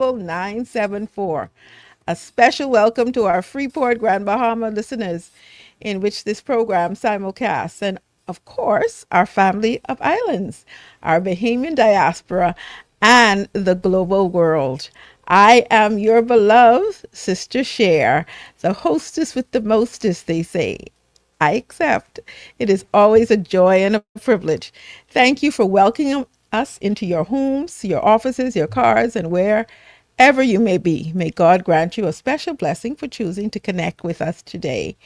974. A special welcome to our Freeport, Grand Bahama listeners, in which this program simulcasts, and of course, our family of islands, our Bahamian diaspora, and the global world. I am your beloved Sister Cher, the hostess with the mostest, they say. I accept. It is always a joy and a privilege. Thank you for welcoming us into your homes, your offices, your cars, and wherever you may be. May God grant you a special blessing for choosing to connect with us today.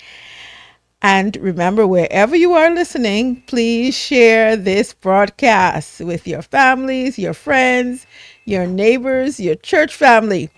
And remember, wherever you are listening, please share this broadcast with your families, your friends, your neighbors, your church family.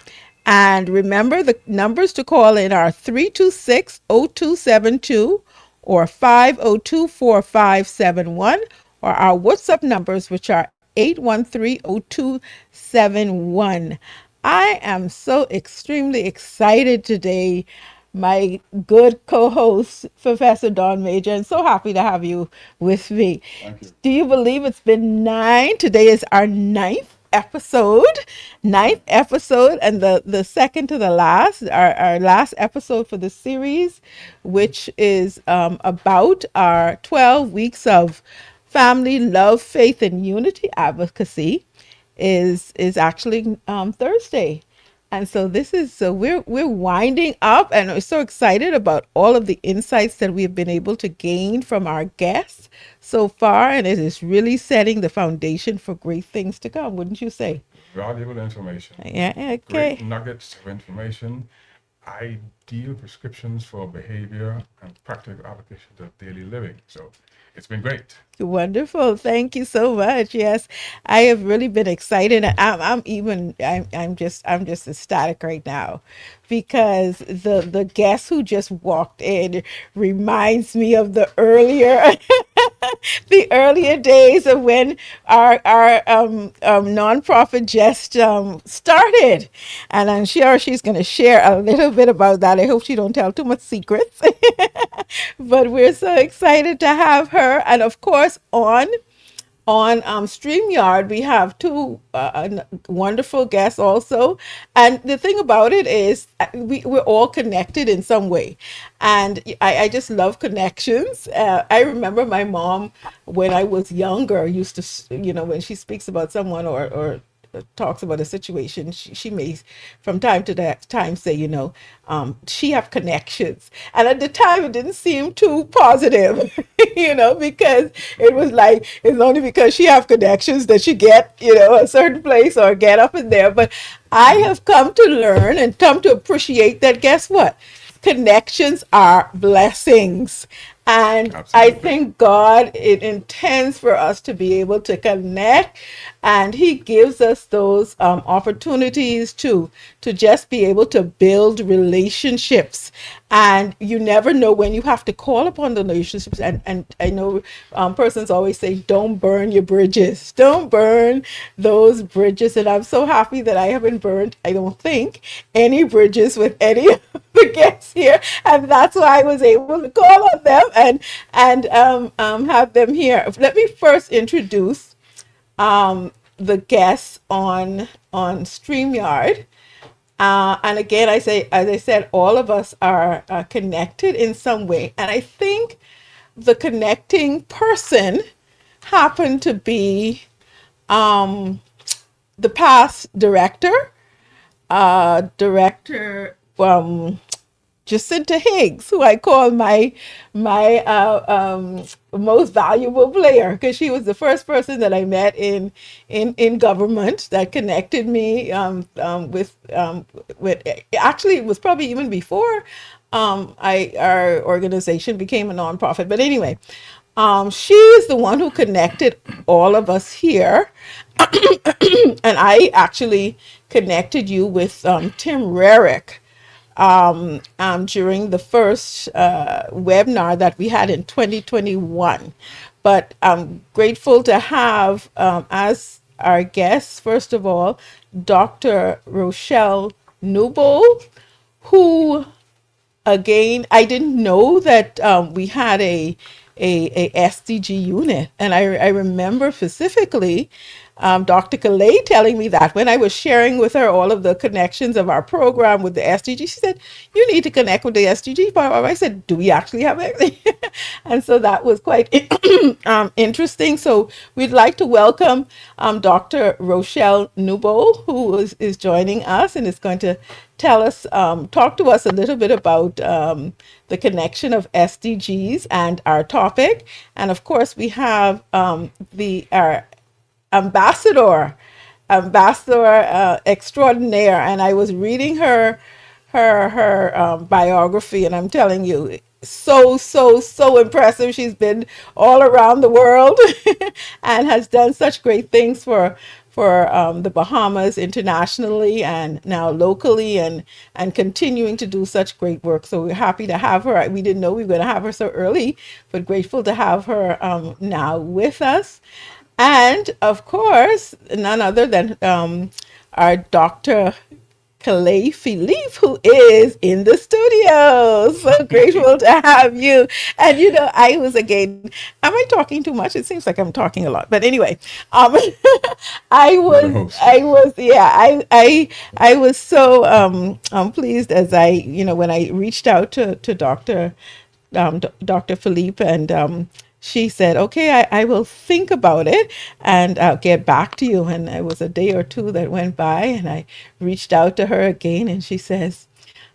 And remember, the numbers to call in are 326-0272 or 502-4571, or our WhatsApp numbers, which are 813-0271. I am so extremely excited today, my good co-host, Professor Don Major, and so happy to have you with me. Thank you. Do you believe it's been 9? Today is our ninth episode, and the second to the last, our last episode for the series, which is about our 12 weeks of family love, faith, and unity advocacy, is actually Thursday. And so we're winding up, and we're so excited about all of the insights that we've been able to gain from our guests so far, and it is really setting the foundation for great things to come, wouldn't you say? Valuable information. Yeah, Great okay. nuggets of information. Ideal prescriptions for behavior and practical applications of daily living. So it's been great. Wonderful. Thank you so much. Yes, I have really been excited. I'm just ecstatic right now because the guest who just walked in reminds me of the earlier the earlier days of when our nonprofit just started, and I'm sure she's going to share a little bit about that. I hope she don't tell too much secrets, but we're so excited to have her, and of course on StreamYard, we have two wonderful guests also. And the thing about it is, we're all connected in some way. And I just love connections. I remember my mom, when I was younger, used to, when she speaks about someone or talks about a situation, she may from time to time say, she have connections. And at the time it didn't seem too positive, because it was like, it's only because she have connections that she get, a certain place or get up in there. But I have come to learn and come to appreciate that, guess what? Connections are blessings. And I Absolutely. think God, it intends for us to be able to connect, and He gives us those opportunities to just be able to build relationships. And you never know when you have to call upon the relationships. And I know persons always say, don't burn your bridges. Don't burn those bridges. And I'm so happy that I haven't burned, I don't think, any bridges with any of the guests here. And that's why I was able to call on them and have them here. Let me first introduce the guests on StreamYard. And again, I say, as I said, all of us are connected in some way. And I think the connecting person happened to be the past director Jacinta Higgs, who I call my most valuable player, because she was the first person that I met in government that connected me with actually, it was probably even before our organization became a nonprofit. But anyway, she is the one who connected all of us here, and I actually connected you with Tim Rarick during the first webinar that we had in 2021. But I'm grateful to have as our guest, first of all, Dr. Rochelle Newbold, who, again, I didn't know that we had a SDG unit. And I remember specifically Dr. Calais telling me that when I was sharing with her all of the connections of our program with the SDG, she said, "You need to connect with the SDG program." I said, "Do we actually have anything?" And so that was quite interesting. So we'd like to welcome Dr. Rochelle Newbold, who is joining us and is going to tell us, talk to us a little bit about the connection of SDGs and our topic. And of course, we have our ambassador, extraordinaire, and I was reading her biography, and I'm telling you, so impressive. She's been all around the world and has done such great things for the Bahamas internationally and now locally, and continuing to do such great work. So we're happy to have her. We didn't know we were going to have her so early, but grateful to have her now with us. And of course, none other than our Dr. Calais Philippe, who is in the studio. So grateful to have you. And I was again, am I talking too much? It seems like I'm talking a lot. But anyway, um I You're the was host. I was yeah, I was so pleased as when I reached out to Dr. Philippe, and she said, "Okay, I will think about it and I'll get back to you." And it was a day or two that went by, and I reached out to her again, and she says,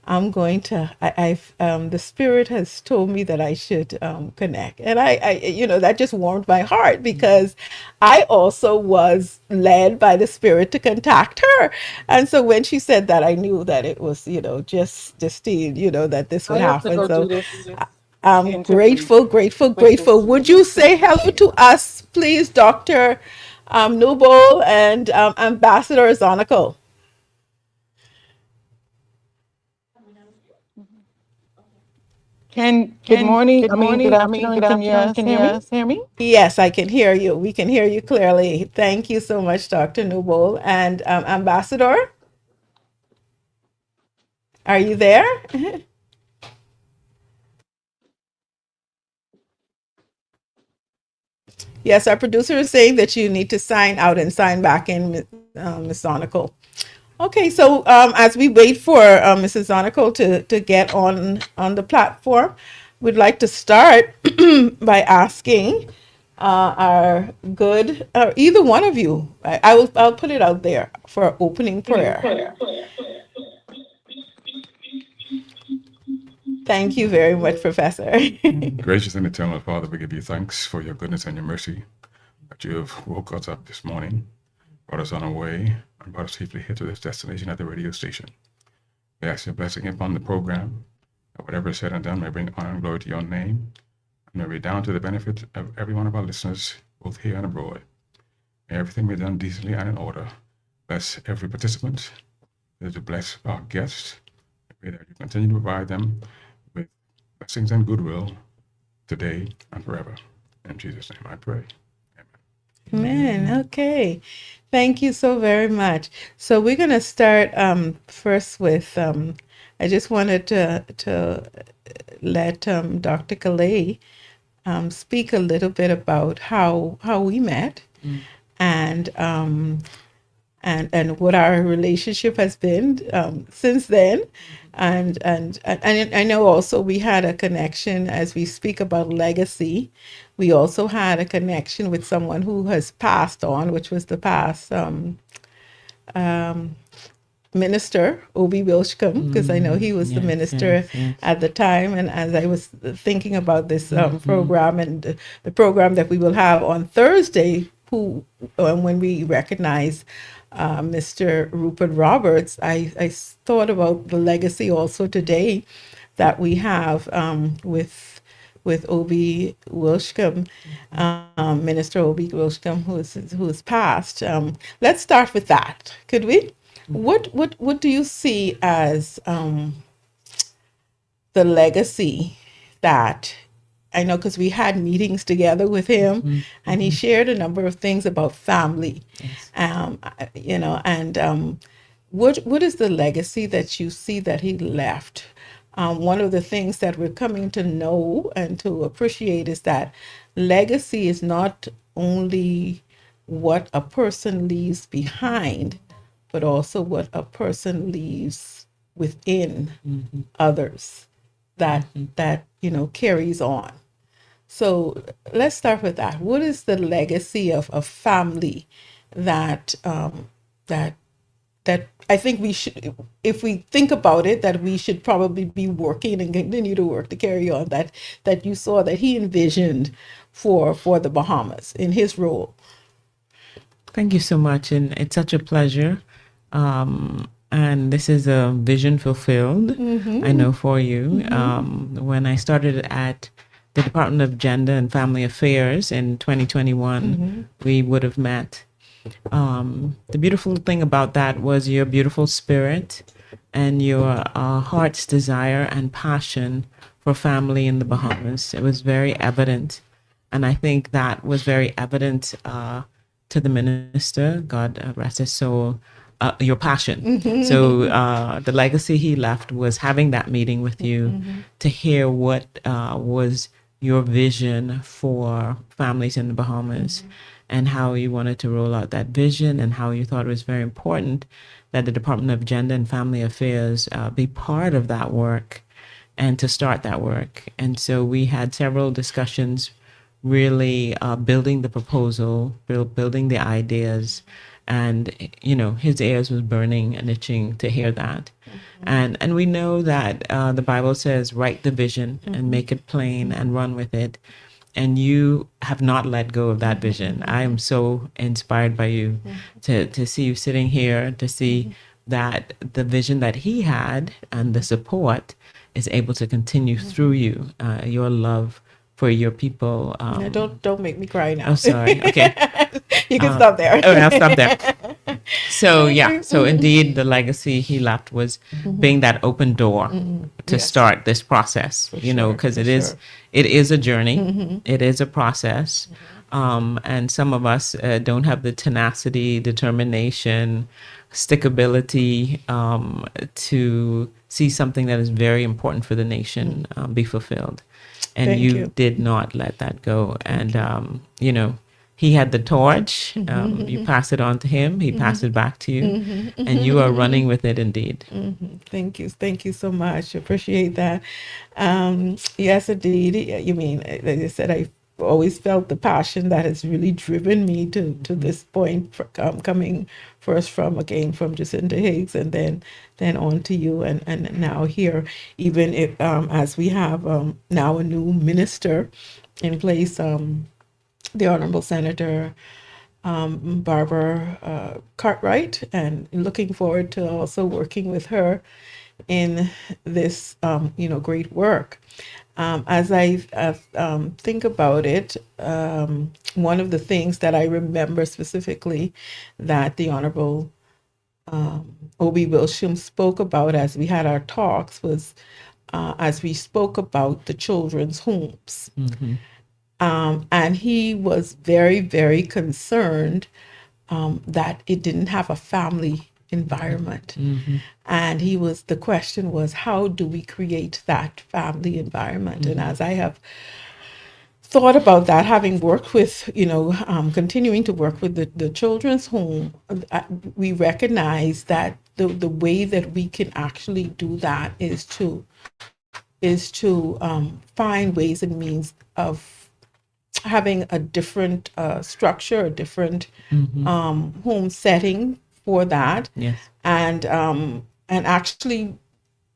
"I'm going to. I've the spirit has told me that I should connect," and that just warmed my heart because I also was led by the spirit to contact her, and so when she said that, I knew that it was just that this would I have to happen. go do So this I'm interview grateful, grateful, with grateful. this. Would you say hello to us, please, Dr. Noble and Ambassador Zonico? Good morning. Good Good morning. afternoon. Good Can you afternoon. guys Can you hear me? guys hear me? Yes, I can hear you. We can hear you clearly. Thank you so much, Dr. Noble. And Ambassador, are you there? Yes, our producer is saying that you need to sign out and sign back in, Ms. Zonico. Okay, so as we wait for Mrs. Zonico to get on the platform, we'd like to start by asking our good, either one of you. I'll put it out there for opening prayer. Thank you very much, Professor. Gracious and eternal Father, we give you thanks for your goodness and your mercy that you have woke us up this morning, brought us on our way, and brought us safely here to this destination at the radio station. We ask your blessing upon the program, that whatever is said and done may bring honor and glory to your name, and may be down to the benefit of every one of our listeners, both here and abroad. May everything be done decently and in order. Bless every participant, to bless our guests. I pray that you continue to provide them with blessings and goodwill today and forever. In Jesus' name I pray. Amen. Okay. Thank you so very much. So we're going to start first with I just wanted to let Dr. Calais speak a little bit about how we met, and what our relationship has been since then. And I know also we had a connection as we speak about legacy. We also had a connection with someone who has passed on, which was the past minister, Obi Wilshcombe, because I know he was the minister at the time. And as I was thinking about this program and the program that we will have on Thursday, when we recognize Mr. Rupert Roberts, I thought about the legacy also today that we have with Obi Wilshcombe, Minister Obi Wilshcombe, who is passed. Let's start with that, could we? What do you see as the legacy that I know, because we had meetings together with him, and he shared a number of things about family, and what is the legacy that you see that he left? One of the things that we're coming to know and to appreciate is that legacy is not only what a person leaves behind, but also what a person leaves within others that carries on. So let's start with that. What is the legacy of a family that that that I think we should, if we think about it, that we should probably be working and continue to work to carry on, that you saw that he envisioned for the Bahamas in his role? Thank you so much, and it's such a pleasure. And this is a vision fulfilled, I know, for you. When I started at the Department of Gender and Family Affairs in 2021, we would have met. The beautiful thing about that was your beautiful spirit and your heart's desire and passion for family in the Bahamas. It was very evident. And I think that was very evident to the minister, God rest his soul, your passion. So the legacy he left was having that meeting with you to hear what was your vision for families in the Bahamas and how you wanted to roll out that vision and how you thought it was very important that the Department of Gender and Family Affairs be part of that work and to start that work. And so we had several discussions really building the proposal, building the ideas, and his ears was burning and itching to hear that. And we know that the Bible says write the vision and make it plain and run with it, and you have not let go of that vision. I am so inspired by you to see you sitting here, to see that the vision that he had and the support is able to continue through you, your love for your people. No, don't make me cry now. Oh, sorry. Okay. You can stop there. Oh, I'll stop there. So yeah, so indeed the legacy he left was being that open door to Yes. start this process, because for it is a journey, it is a process. And some of us don't have the tenacity, determination, stickability to see something that is very important for the nation be fulfilled. And Thank you you. did not let that go. And, he had the torch. You pass it on to him. He passed it back to you. And you are running with it indeed. Thank you. Thank you so much. Appreciate that. Yes, indeed. You mean, like I said, I always felt the passion that has really driven me to this point, coming first from Jacinta Higgs, and then on to you, and now here, even if as we have now a new minister in place, the Honorable Senator Barbara Cartwright, and looking forward to also working with her in this, great work. As I think about it, one of the things that I remember specifically that the Honorable O.B. Wilsham spoke about as we had our talks was as we spoke about the children's homes. And he was very, very concerned that it didn't have a family environment. And the question was, how do we create that family environment? And as I have thought about that, having worked with, continuing to work with the children's home, we recognize that the way that we can actually do that is to find ways and means of having a different structure, a different home setting for that, Yes. and actually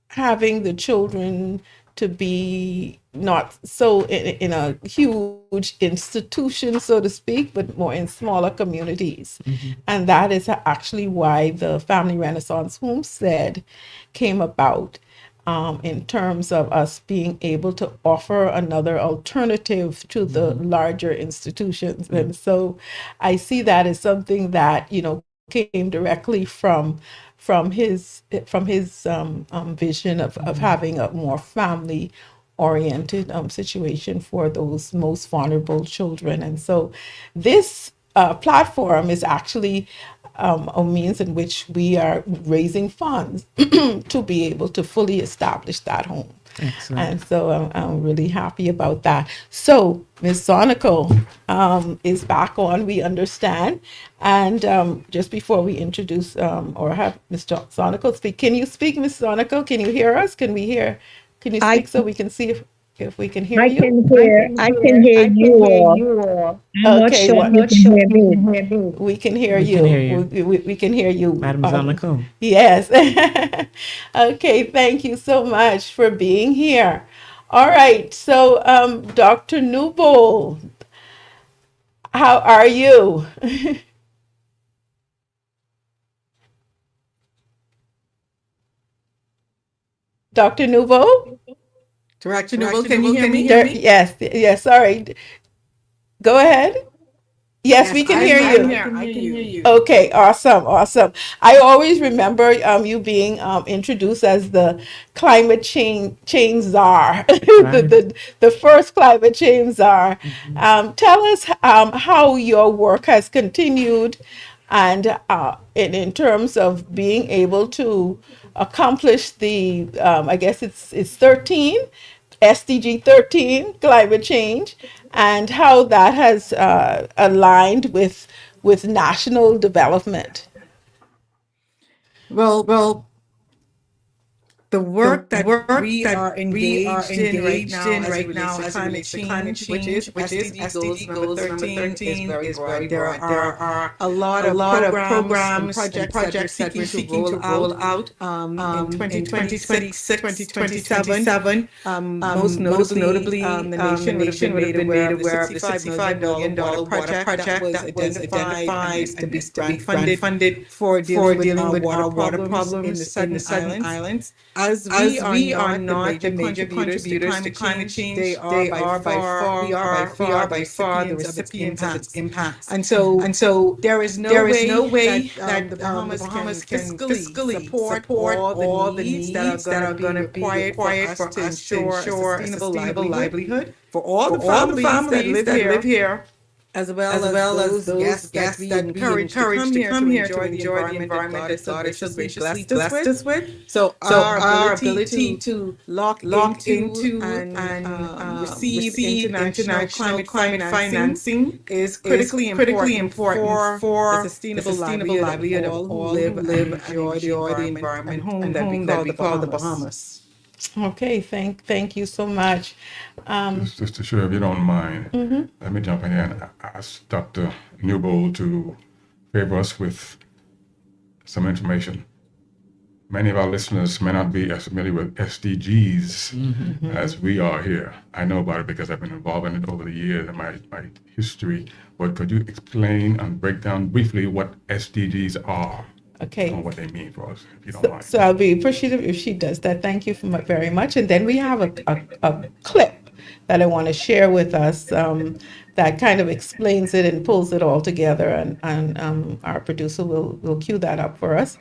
having the children to be not so in a huge institution, so to speak, but more in smaller communities. And that is actually why the Family Renaissance Homestead came about, in terms of us being able to offer another alternative to the larger institutions. And so I see that as something that, came directly from his vision of having a more family oriented situation for those most vulnerable children. And so this platform is actually a means in which we are raising funds to be able to fully establish that home. Excellent. And so I'm really happy about that. So Ms. Sonico is back on, we understand. And just before we introduce or have Ms. Sonico speak, can you speak, Ms. Sonico? Can you hear us? Can you I speak so we can see if we can hear I you? can hear I you can hear all. you all. I'm not Okay, sure if I'm you not can sure hear if you me. can hear me. We can hear We can hear you. you, We can hear you. Madam Zanako. Yes. Okay, thank you so much for being here. All right, so Dr. Newbold, how are you? Dr. Nouveau? Director Newell, can you hear me? Yes, yes, sorry. Go ahead. Yes, Yes, we can I'm hear here. you. I can hear you. Okay, awesome, awesome. I always remember you being introduced as the climate change czar, Right. the first climate change czar. Tell us how your work has continued, and in terms of being able to accomplish the I guess it's 13 SDG 13 climate change, and how that has aligned with national development. Well, the The work that work we that are we are engaged in right engaged now in as it right relates now to as it climate relates to climate change, which is change, which is SDG goals SDG number goals number 13, is 13, very is very broad. There broad. There are are a lot a of lot of programs and programs and projects that we're projects that we're seeking to seeking to roll roll out out in in 2026, 2026, 2027. 2027. Most Most notably, notably, the the nation would have nation been would have made been aware made of the aware of the $65 $65 million million water water project that project was that was identified and identified is to and be is to grant be grant funded funded for for dealing with dealing our with water our water problems in the problems in the Southern Southern Islands. Islands. As we As are we are not the not the major major contributors to contributors to climate climate change, they change, are they by are by far, we are by we are far the by far the recipients of its recipients of its impacts. impacts. And so And so there is no there is no way that way the that the Bahamas can Bahamas can fiscally fiscally support support all the all the needs that are needs going that to are be going to be required for required us for to us to ensure a ensure a sustainable sustainable livelihood livelihood for all for the all the families that families live that live here, here, as as well as well as those those guests guests that that we we encourage to encourage come to here come to here to enjoy the enjoy the environment that environment God has that so God has so graciously graciously blessed us blessed with. us with. So So our our ability ability to to lock lock into into and and receive receive international international climate climate financing financing is is critically critically important important for the for the sustainable sustainable livelihood of livelihood of all who all who live and live and enjoy the enjoy the environment and environment home and that we home that call we the call the Bahamas. Bahamas. Okay, thank you so much. Sister Cher, if you don't mind, let me jump in here and ask Dr. Newbold to favor us with some information. Many of our listeners may not be as familiar with SDGs as we are here. I know about it because I've been involved in it over the years and my history. But could you explain and break down briefly what SDGs are Okay. and what they mean for us, if you don't So, mind? so I'll be appreciative if she does that. Thank you very much. And then we have a clip that I want to share with us that kind of explains it and pulls it all together. And our producer will cue that up for us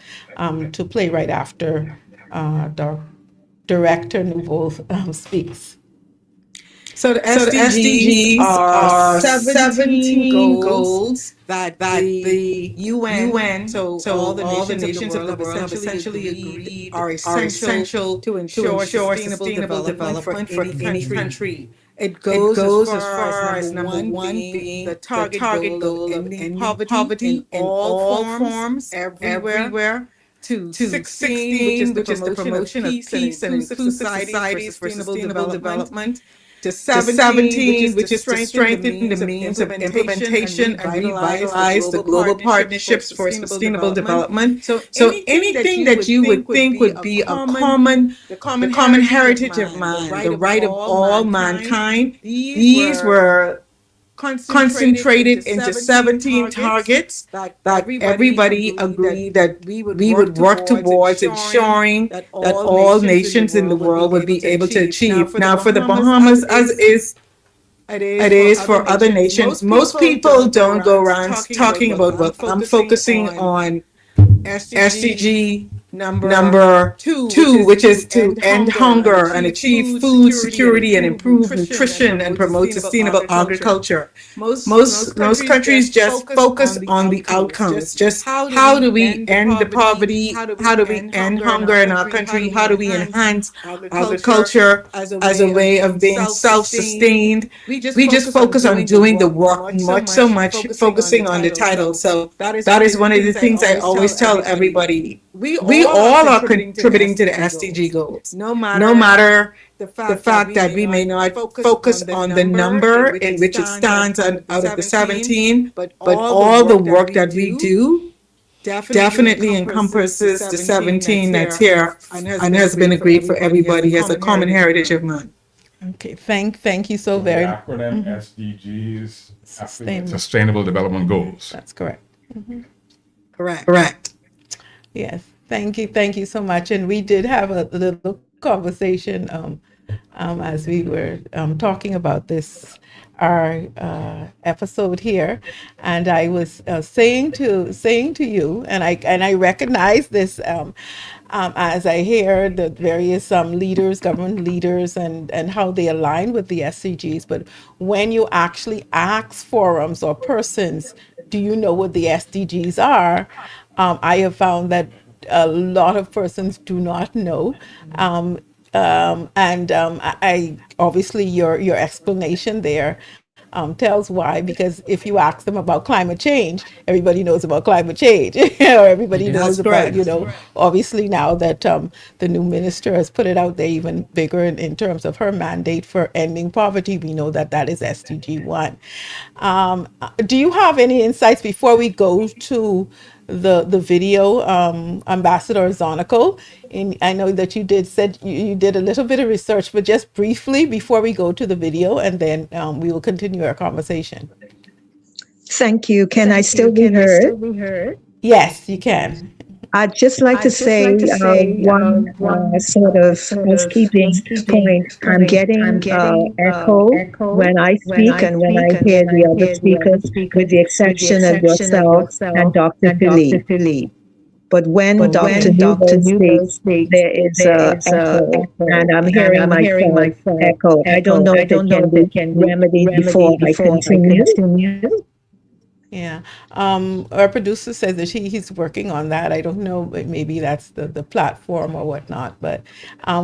to play right after Director Nouveau speaks. So the So the SDGs SDGs are are 17 17 goals goals that that the the UN, UN, so all so the all the nations of the nations of world the have world have essentially essentially agreed agreed are are essential essential to to ensure ensure sustainable sustainable development for development for any any country. country. It It goes as goes as far as far number as number one one being the being the target target goal of goal of ending ending poverty in poverty in all all forms forms everywhere, everywhere, to to 16, which is 16, the which is the promotion of promotion of peace and peace and inclusive inclusive societies for societies for sustainable sustainable development, development, to to 17, which 17, is to which is to strengthen the strengthen the means of means of implementation and implementation and revitalize the revitalize the global global partnerships for partnerships for sustainable sustainable development. development. So So anything that anything you that would you think would would think be would a be a common, common, the common the common heritage of heritage of man, the man, right the of right of all all mankind, mankind, these these were were concentrated into concentrated into 17 17 targets targets that that everybody everybody agreed that agreed that we would we would work work towards towards ensuring ensuring that that all all nations in the nations in the world would be world would able be to able to achieve. Now, achieve. for the Now, for the Bahamas, as Bahamas, as is it is it for is other for other nations, nations, most most people people don't go don't go around around talking about talking what about I'm what I'm focusing focusing on on SDG SDG Number two, which is to end hunger and achieve food security and improve nutrition and promote sustainable agriculture. Most countries just focus on the outcomes. Just how do we end the poverty? How do we end hunger in our country? How do we enhance agriculture as a way of being self-sustained? We just focus on doing the work, much focusing on the title. So that is one of the things I always tell everybody. We all are contributing to the SDG goals. No matter the fact that we may not focus on the number in which it stands out of the 17, but all the work that we do definitely encompasses the 17 that's here and has been agreed for everybody as a common heritage of man. Okay, thank you so very much. The acronym SDGs, Sustainable Development Goals. That's correct. Correct. Yes, thank you so much. And we did have a little conversation as we were talking about this our episode here, and I was saying to you, and I recognize this as I hear the various leaders, government leaders, and how they align with the SDGs. But when you actually ask forums or persons, do you know what the SDGs are? I have found that a lot of persons do not know. I obviously your explanation there tells why, because if you ask them about climate change, everybody knows about climate change, or everybody knows about, obviously now that the new minister has put it out there even bigger in terms of her mandate for ending poverty, we know that that is SDG 1. Do you have any insights before we go to the video, Ambassador Zonical? I know that you did a little bit of research, but just briefly before we go to the video, and then we will continue our conversation. Thank you. Can I still be heard? Yes, you can. I'd just like to say one sort of housekeeping point. I'm getting echo when I speak and when I hear the other speakers, with the exception of yourself and Dr. Philippe. But when Dr. Newell speaks, there is echo, and I'm hearing myself echo. I don't know if it can be remedied before I continue. Yeah. Our producer says that he's working on that. I don't know, but maybe that's the platform or whatnot, but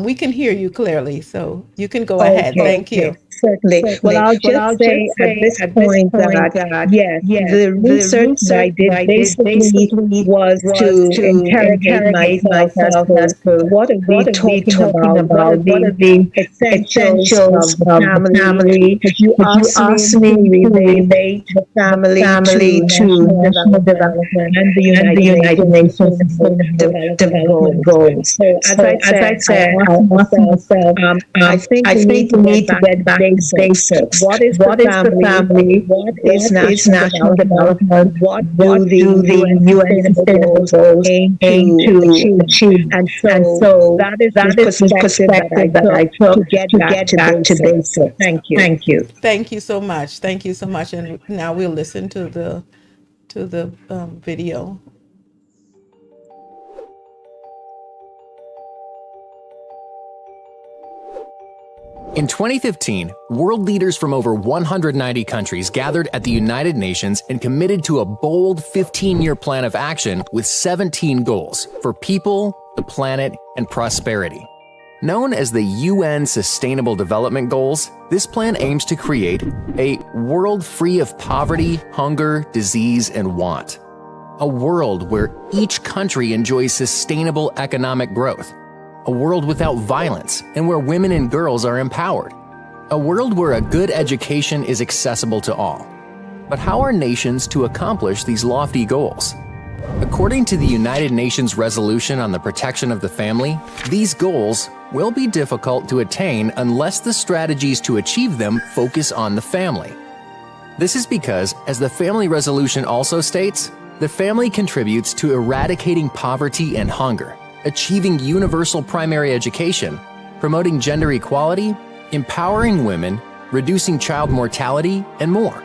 we can hear you clearly, so you can go ahead. Thank you. Certainly. Well, I'll just say at this point that, yes, the research that I did basically was to interrogate myself as to what are we talking about the essentials of family. Because you asked me to relate the family to national development and the United Nations Development Goals. So as I said, I think we need to get back basics. What is the family? What is national development? What do the UN Sustainable Goals aim to achieve? And so that is the perspective that I took to get back to basics. Thank you. Thank you so much. Thank you so much. And now we'll listen to the video. In 2015, world leaders from over 190 countries gathered at the United Nations and committed to a bold 15-year plan of action with 17 goals for people, the planet, and prosperity. Known as the UN Sustainable Development Goals, this plan aims to create a world free of poverty, hunger, disease, and want. A world where each country enjoys sustainable economic growth. A world without violence and where women and girls are empowered. A world where a good education is accessible to all. But how are nations to accomplish these lofty goals? According to the United Nations Resolution on the Protection of the Family, these goals will be difficult to attain unless the strategies to achieve them focus on the family. This is because, as the Family Resolution also states, the family contributes to eradicating poverty and hunger, achieving universal primary education, promoting gender equality, empowering women, reducing child mortality, and more.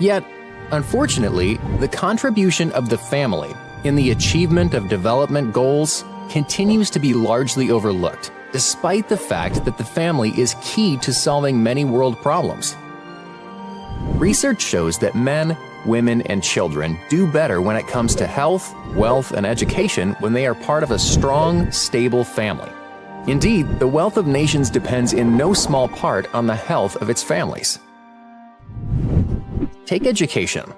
Yet, unfortunately, the contribution of the family in the achievement of development goals continues to be largely overlooked, despite the fact that the family is key to solving many world problems. Research shows that men, women, and children do better when it comes to health, wealth, and education when they are part of a strong, stable family. Indeed, the wealth of nations depends in no small part on the health of its families. Take education.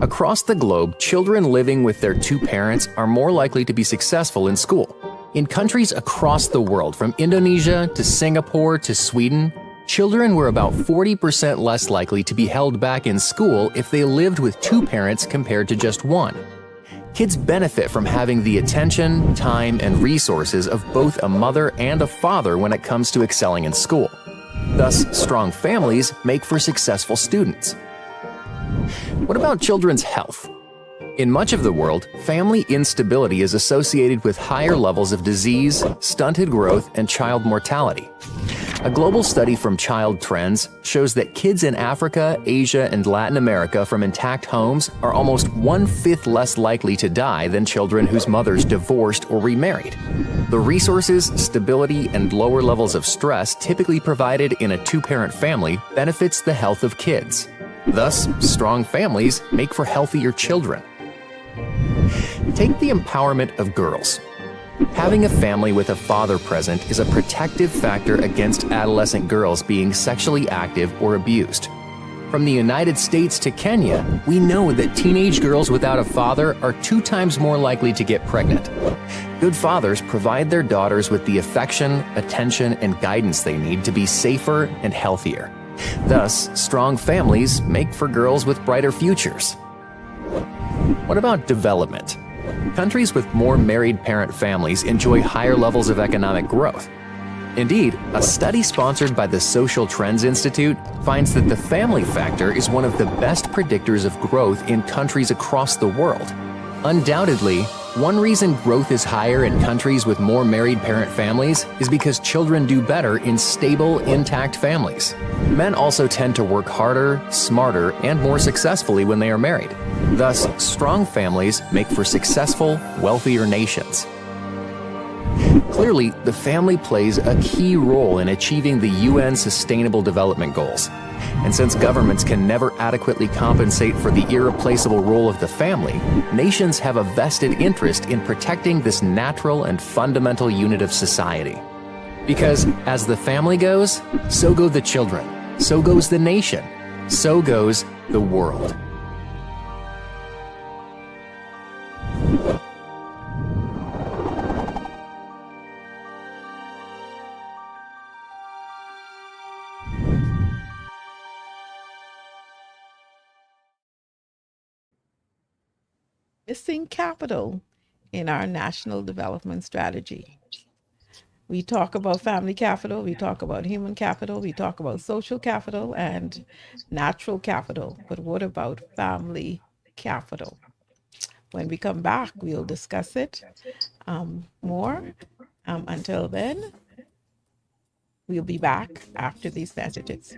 Across the globe, children living with their two parents are more likely to be successful in school. In countries across the world, from Indonesia to Singapore to Sweden, children were about 40% less likely to be held back in school if they lived with two parents compared to just one. Kids benefit from having the attention, time, and resources of both a mother and a father when it comes to excelling in school. Thus, strong families make for successful students. What about children's health? In much of the world, family instability is associated with higher levels of disease, stunted growth, and child mortality. A global study from Child Trends shows that kids in Africa, Asia, and Latin America from intact homes are almost 1/5 less likely to die than children whose mothers divorced or remarried. The resources, stability, and lower levels of stress typically provided in a two-parent family benefits the health of kids. Thus, strong families make for healthier children. Take the empowerment of girls. Having a family with a father present is a protective factor against adolescent girls being sexually active or abused. From the United States to Kenya, we know that teenage girls without a father are 2 times more likely to get pregnant. Good fathers provide their daughters with the affection, attention, and guidance they need to be safer and healthier. Thus, strong families make for girls with brighter futures. What about development? Countries with more married parent families enjoy higher levels of economic growth. Indeed, a study sponsored by the Social Trends Institute finds that the family factor is one of the best predictors of growth in countries across the world. Undoubtedly, one reason growth is higher in countries with more married parent families is because children do better in stable, intact families. Men also tend to work harder, smarter, and more successfully when they are married. Thus, strong families make for successful, wealthier nations. Clearly, the family plays a key role in achieving the UN Sustainable Development Goals. And since governments can never adequately compensate for the irreplaceable role of the family, nations have a vested interest in protecting this natural and fundamental unit of society. Because as the family goes, so go the children, so goes the nation, so goes the world. Missing capital in our national development strategy. We talk about family capital, we talk about human capital, we talk about social capital and natural capital. But what about family capital? When we come back, we'll discuss it more. Until then, we'll be back after these messages.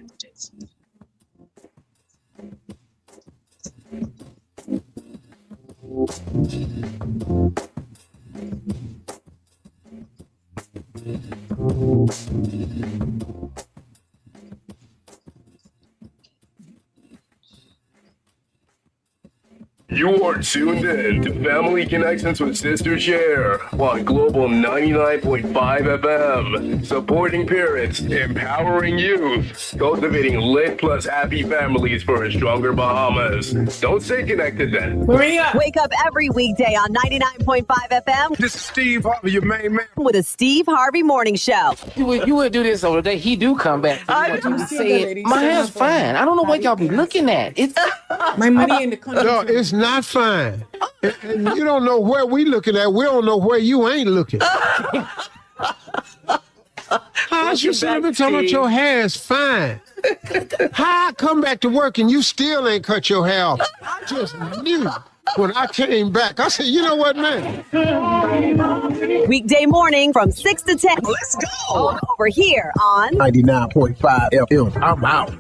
You are tuned in to Family Connections with Sister Cher on Global 99.5 FM, supporting parents, empowering youth, cultivating lit plus happy families for a stronger Bahamas. Don't stay connected then. Maria! Wake up every weekday on 99.5 FM This is Steve Harvey, your main man. with a Steve Harvey Morning Show. You would do this over there. He do come back. I You do see say the it. lady. My She's hair's not funny. fine. I don't know what y'all be looking at. It's My money in the country. No, it's not fine. And you don't know where we looking at. We don't know where you ain't looking. How you sitting there talking about your hair is fine? How I come back to work and you still ain't cut your hair off? I just knew when I came back. I said, you know what, man? Weekday morning from 6 to 10. Let's go. Over here on 99.5 FM. I'm out.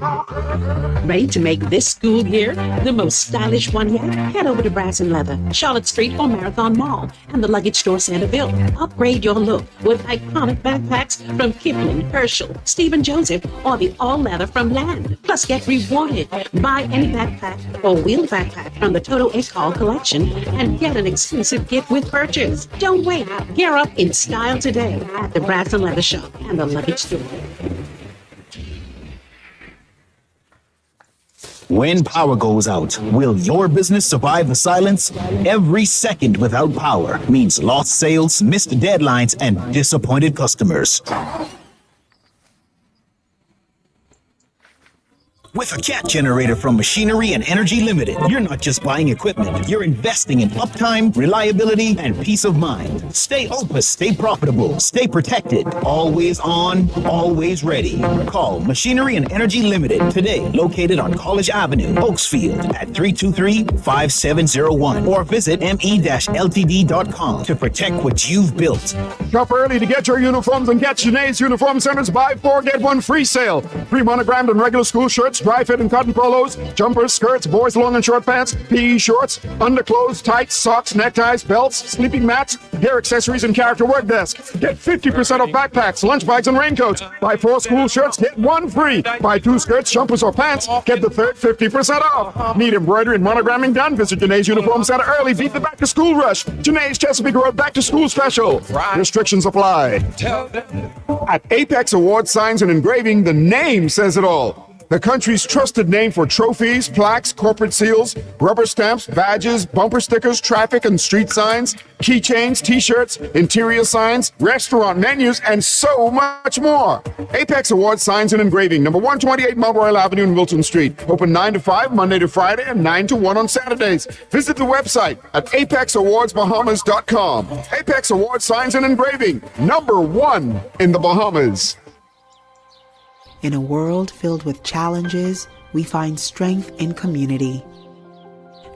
Ready to make this school year the most stylish one yet? Head over to Brass and Leather, Charlotte Street or Marathon Mall, and the Luggage Store Centerville. Upgrade your look with iconic backpacks from Kipling, Herschel, Stephen Joseph, or the all-leather from Land. Plus, get rewarded. Buy any backpack or wheel backpack from the Toto X Hall collection and get an exclusive gift with purchase. Don't wait. Gear up in style today at the Brass and Leather Shop and the Luggage Store. When power goes out, will your business survive the silence? Every second without power means lost sales, missed deadlines, and disappointed customers. With a cat generator from Machinery and Energy Limited, you're not just buying equipment, you're investing in uptime, reliability, and peace of mind. Stay open, stay profitable, stay protected. Always on, always ready. Call Machinery and Energy Limited today, located on College Avenue, Oaksfield, at 323-5701, or visit me-ltd.com to protect what you've built. Shop early to get your uniforms and get Janae's Uniform Center's buy 4 get 1 free sale. Free monogrammed and regular school shirts, dry fit and cotton polos, jumpers, skirts, boys long and short pants, PE shorts, underclothes, tights, socks, neckties, belts, sleeping mats, hair accessories, and character work desk. Get 50% off backpacks, lunch bags, and raincoats. Buy 4 school shirts, get 1 free. Buy 2 skirts, jumpers, or pants, get the third 50% off. Need embroidery and monogramming done? Visit Janae's Uniform Center early. Beat the back to school rush. Janae's Chesapeake Road back to school special. Restrictions apply. At Apex Award Signs and Engraving, the name says it all. The country's trusted name for trophies, plaques, corporate seals, rubber stamps, badges, bumper stickers, traffic and street signs, keychains, t-shirts, interior signs, restaurant menus, and so much more. Apex Award Signs and Engraving, number 128 Mount Royal Avenue in Wilton Street. Open 9 to 5, Monday to Friday, and 9 to 1 on Saturdays. Visit the website at apexawardsbahamas.com. Apex Award Signs and Engraving, number 1 in the Bahamas. In a world filled with challenges, we find strength in community.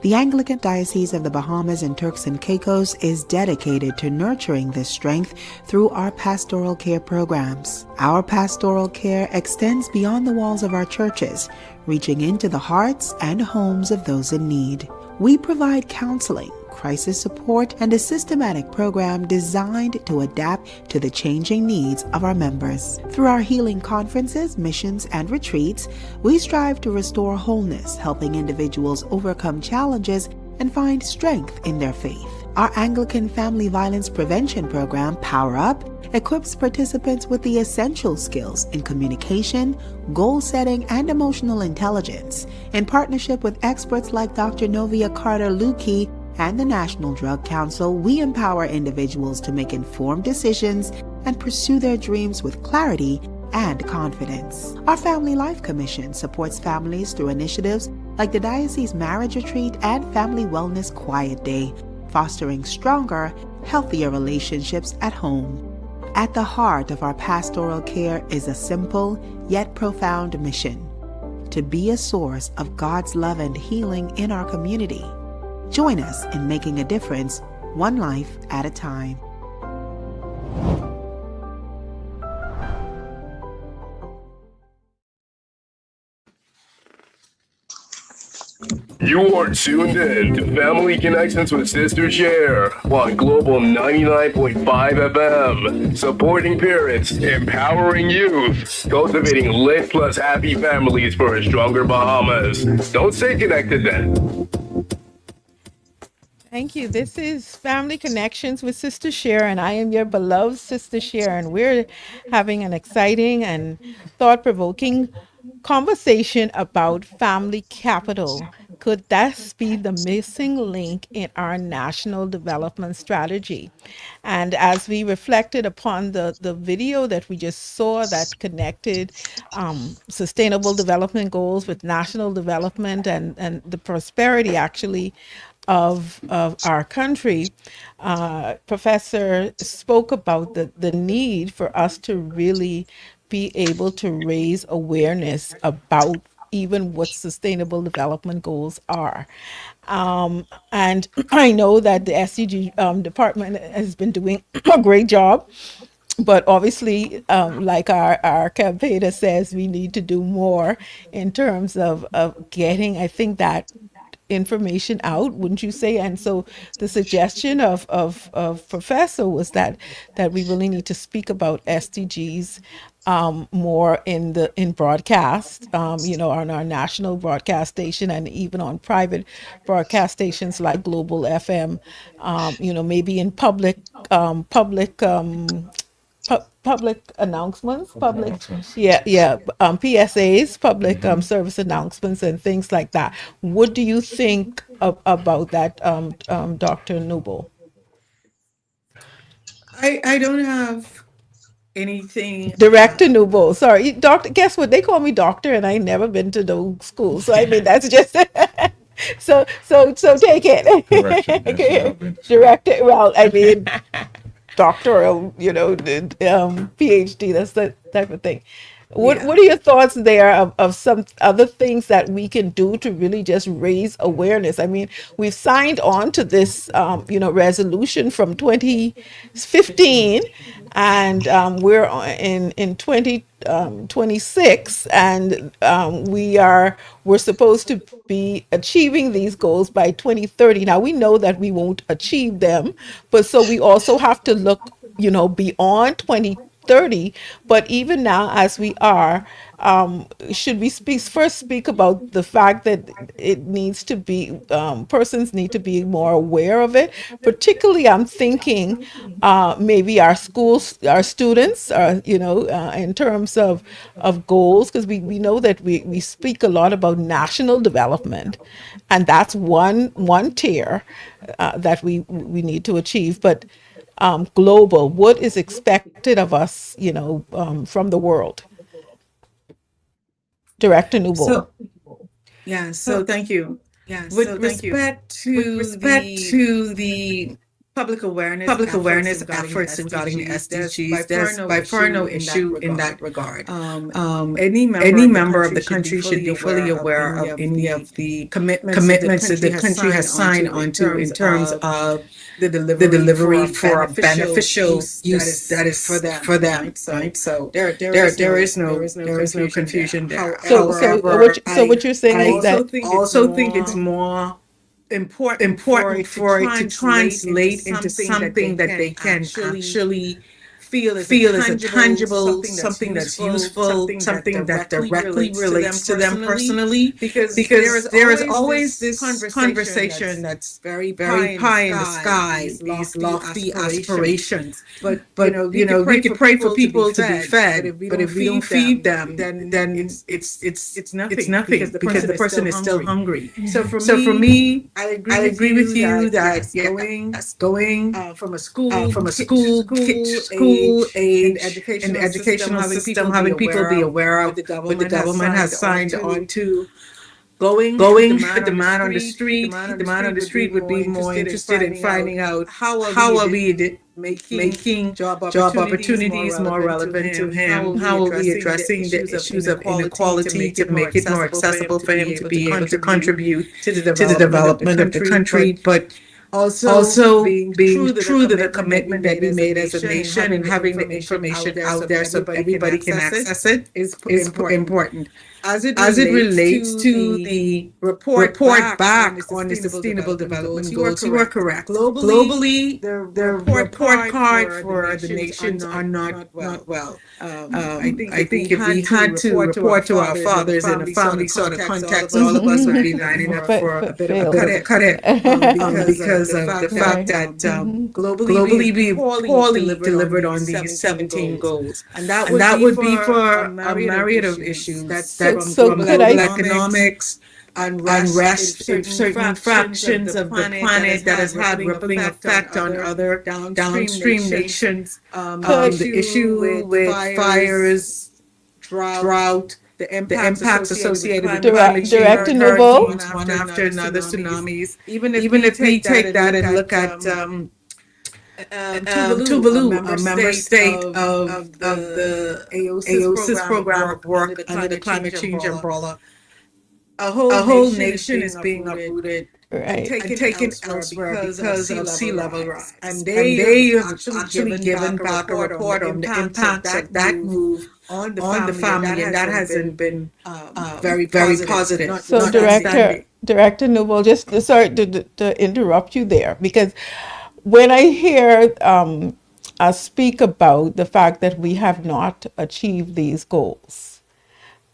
The Anglican Diocese of the Bahamas and Turks and Caicos is dedicated to nurturing this strength through our pastoral care programs. Our pastoral care extends beyond the walls of our churches, reaching into the hearts and homes of those in need. We provide counseling, crisis support, and a systematic program designed to adapt to the changing needs of our members. Through our healing conferences, missions, and retreats, we strive to restore wholeness, helping individuals overcome challenges and find strength in their faith. Our Anglican Family Violence Prevention Program, Power Up, equips participants with the essential skills in communication, goal setting, and emotional intelligence. In partnership with experts like Dr. Novia Carter-Lukey and the National Drug Council, we empower individuals to make informed decisions and pursue their dreams with clarity and confidence. Our Family Life Commission supports families through initiatives like the Diocese Marriage Retreat and Family Wellness Quiet Day, fostering stronger, healthier relationships at home. At the heart of our pastoral care is a simple yet profound mission: to be a source of God's love and healing in our community. Join us in making a difference, one life at a time. You are tuned in to Family Connections with Sister Cher on Global 99.5 FM, supporting parents, empowering youth, cultivating lit plus happy families for a stronger Bahamas. Don't stay connected then. Thank you. This is Family Connections with Sister Cher, and I am your beloved Sister Cher, and we're having an exciting and thought-provoking conversation about family capital. Could that be the missing link in our national development strategy? And as we reflected upon the video that we just saw that connected sustainable development goals with national development and the prosperity actually of our country, Professor spoke about the need for us to really be able to raise awareness about even what sustainable development goals are. And I know that the SDG department has been doing a great job but obviously, like our campaigner says, we need to do more in terms of getting, I think, that information out, wouldn't you say? And so the suggestion of Professor was that we really need to speak about SDGs more in broadcast, on our national broadcast station and even on private broadcast stations like Global FM, maybe in public announcements, Announcements. PSAs, public Hmm. service announcements, and things like that. What do you think about that, Dr. Noble? I don't have anything. Director Noble. Sorry, doctor. Guess what? They call me doctor, and I ain't never been to no school. So I mean, that's just so take Correction. Yes, you it. have been to school. Director. Well, I mean, doctoral, PhD, that's the type of thing. Yeah. What are your thoughts there of some other things that we can do to really just raise awareness? I mean, we've signed on to this, resolution from 2015, and in 2026, and we're supposed to be achieving these goals by 2030. Now we know that we won't achieve them, but so we also have to look, beyond 2030. But even now, as we are, should we speak about the fact that it needs to be, persons need to be more aware of it. Particularly, I'm thinking maybe our schools, our students, in terms of goals, because we know that we speak a lot about national development, and that's one tier that we need to achieve. But global, what is expected of us, from the world? Director Nouveau. So yeah. So thank you. With respect to the public awareness efforts regarding the SDGs, there's by far no issue in that regard. Any member of the country should be fully aware of any of the commitments that the country has signed onto in terms of the delivery for a beneficial use that is for them, right? So there is no confusion there. So However, what you're saying is that I also think it's more important for it to translate into something that they can actually feel as a tangible, something that's useful, something that directly relates to them personally, because there is always this conversation that's very pie in the sky, these lofty aspirations. But we could pray for people to be fed, but if we don't feed them, then it's nothing because the person is still hungry. So for me, I agree with you that yes, going from a school age in the educational system, having people be aware of what the government has signed on to. Going, the man on the street would be more interested in finding out how are we making job opportunities more relevant to him, how are we addressing the issues of inequality to make it more accessible for him to be able to contribute to the development of the country, but also being true to the commitment that we made as a nation and having the information out there so everybody can access it is important. As it relates to the report back on the sustainable development goals, you are correct. Globally, the report card for the nations are not well. I think if we had to report to our fathers in a family sort of context, all of us would be lining up for a bit of a cut it because of the fact that globally we poorly delivered on these 17 goals. And that would be for a myriad of issues. That's from global economics, unrest in certain fractions of the planet that has had rippling effect on other downstream nations. The issue with fires, drought, the impacts associated with climate change, Director Nouveau. one after another, tsunamis. Even if we take that and look at Tuvalu, a member state of the AOSIS program of work under the climate change umbrella. A whole nation is being uprooted Right. taken elsewhere because of sea level rise. And they have actually given back a report on the impacts of that move on the family, and that hasn't been very positive. So, Director Newell, just sorry to interrupt you there, because when I hear us speak about the fact that we have not achieved these goals,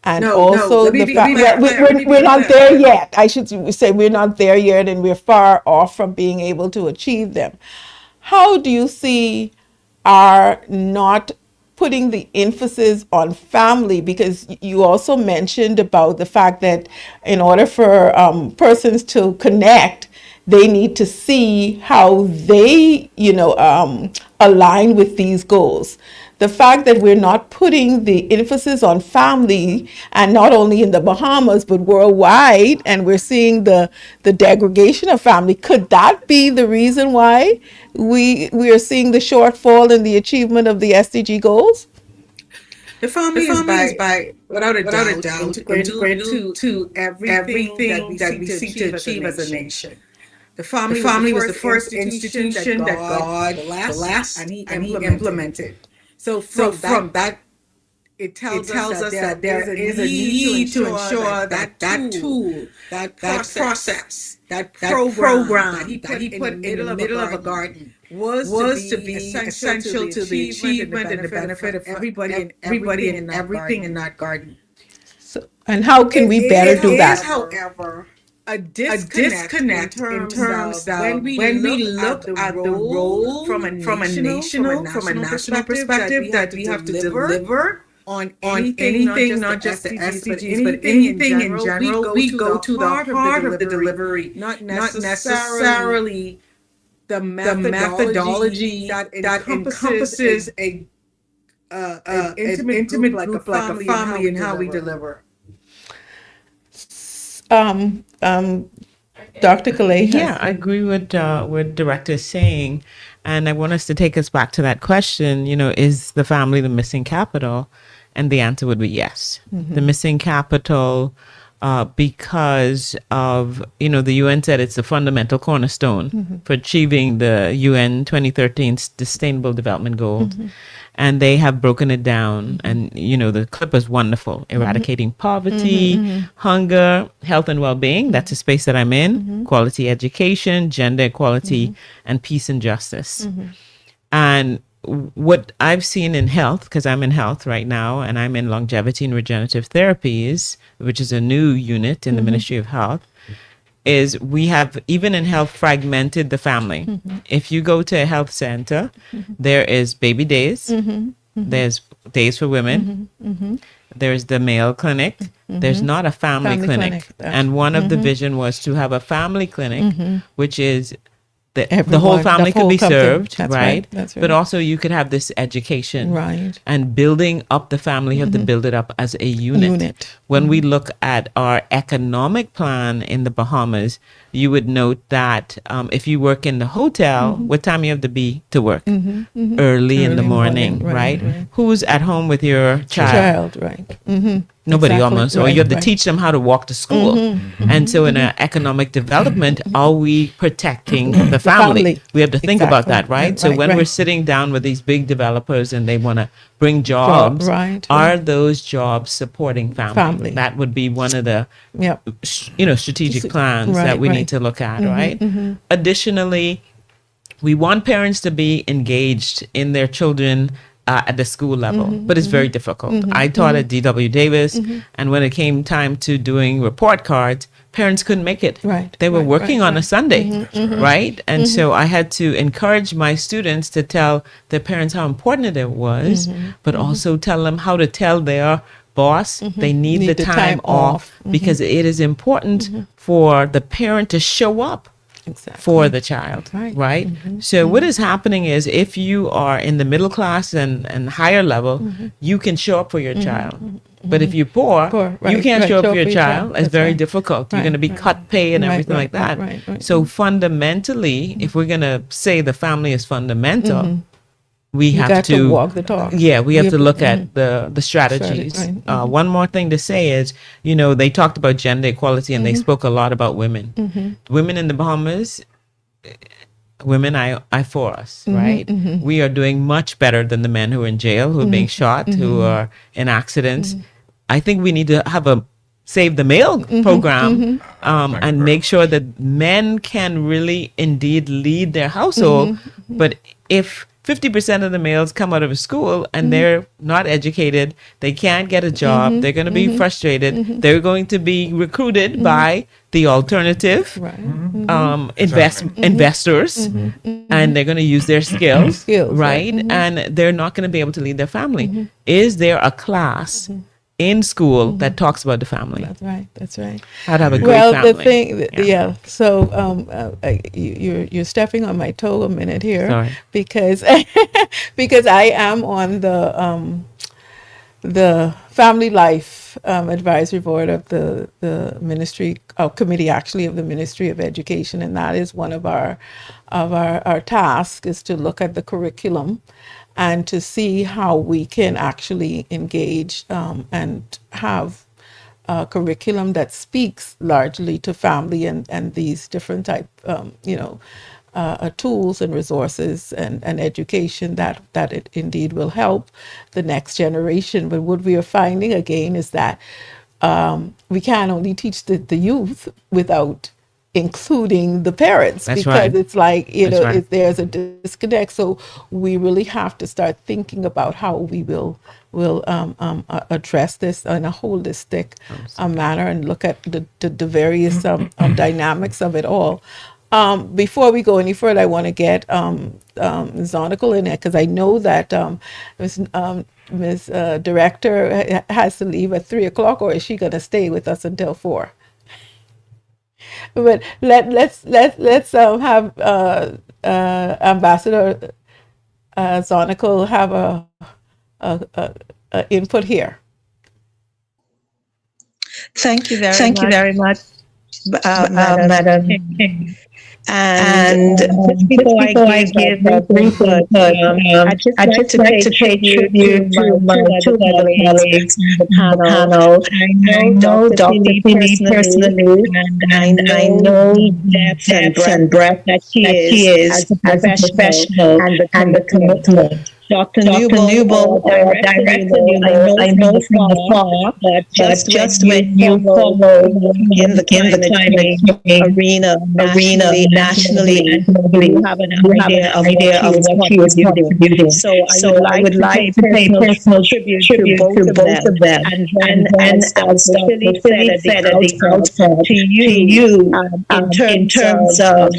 and also the fact that we're not there yet. I should say we're not there yet, and we're far off from being able to achieve them. How do you see our not putting the emphasis on family? Because you also mentioned about the fact that in order for persons to connect, they need to see how they, align with these goals. The fact that we're not putting the emphasis on family, and not only in the Bahamas but worldwide, and we're seeing the degradation of family, could that be the reason why we are seeing the shortfall in the achievement of the SDG goals? The family is by without a doubt integrated to everything that we seek to achieve as a nation. The family was the first institution that God blessed and He implemented. So from that, it tells us that there is a need to ensure that tool, that process, that program that He put in the middle of a garden was to be essential to the achievement and the benefit of everybody and everything in that garden. So, and how can we better do that? It is, however, a disconnect in terms of when we look at the role from a national perspective that we have to deliver on anything, not just the SDGs, but anything in general. We go to the heart of the delivery, not necessarily the methodology that encompasses an intimate group like a family and how we deliver. Dr. Calais. Yeah, I agree with what Director is saying. And I want us to take us back to that question, is the family the missing capital? And the answer would be yes. The missing capital, because of, the UN said it's the fundamental cornerstone for achieving the UN 2013 Sustainable Development Goals. And they have broken it down. And, the clip is wonderful. Eradicating poverty, hunger, health and well-being. That's a space that I'm in. Quality education, gender equality, and peace and justice. And what I've seen in health, because I'm in health right now, and I'm in longevity and regenerative therapies, which is a new unit in the Ministry of Health, is we have, even in health, fragmented the family. If you go to a health center, there is baby days, there's days for women, there's the male clinic, there's not a family clinic. And one of the vision was to have a family clinic, which is the whole family could be served, right? That's right. But also you could have this education. Right. And building up the family, you have to build it up as a unit. When we look at our economic plan in the Bahamas, you would note that if you work in the hotel, what time you have to be to work? Early in the morning, right? Who's at home with your child? Right. Nobody almost, or you have to teach them how to walk to school. And so in our economic development, are we protecting the family? We have to think about that, right? So when we're sitting down with these big developers and they want to bring jobs, are those jobs supporting family? That would be one of the strategic plans that we need to look at, right? Additionally, we want parents to be engaged in their children at the school level, but it's very difficult. I taught at D.W. Davis, and when it came time to doing report cards, parents couldn't make it. They were working on a Sunday, right? And so I had to encourage my students to tell their parents how important it was, but also tell them how to tell their boss they need the time off, because it is important for the parent to show up for the child, right? So what is happening is, if you are in the middle class and higher level, you can show up for your child. But if you're poor, you can't show up for your child. It's very difficult. You're going to be cut pay and everything like that. So fundamentally, if we're going to say the family is fundamental, we You have got to to walk the talk. Yeah, we You have to look mhm. at the strategies. Right. One more thing to say is, they talked about gender equality and they spoke a lot about women. Women in the Bahamas, women I for us, right? We are doing much better than the men who are in jail, who are being shot, who are in accidents. I think we need to have a Save the Male program, and make sure that men can really indeed lead their household. But if 50% of the males come out of a school and they're not educated, they can't get a job, they're going to be frustrated, they're going to be recruited by the alternative investors, and they're going to use their skills, right? And they're not going to be able to lead their family. Is there a class in school that talks about the family? That's right. That's right. How to have a great Well, family. the thing, yeah. So you're stepping on my toe a minute here. Sorry. Because because I am on the Family Life Advisory Board of the Ministry committee, actually, of the Ministry of Education, and that is one of our tasks, is to look at the curriculum and to see how we can actually engage and have a curriculum that speaks largely to family and these different type, tools and resources and education that it indeed will help the next generation. But what we are finding again is that we can only teach the youth without including the parents. That's because right. it's like, That's right. if there's a disconnect. So we really have to start thinking about how we will address this in a holistic manner and look at the various dynamics of it all. Before we go any further, I want to get Zonical in it, because I know that Ms. Director has to leave at 3:00, or is she going to stay with us until 4? But let's have Ambassador Zonical have a input here. Thank you very much, Madam. And just before I give my brief input, I'd just like to pay tribute to my two other colleagues on the panel. I know Dr. Finney personally, and I know the depth and breadth that she is as a professional and the commitment. Dr. Newbold, director, I know from afar, but just when you follow in the climate arena, nationally, and globally, you have an idea of what she is contributing. So I would like to pay personal tribute to both of them. And then, as Dr. Philly said at the outset, to you, in terms of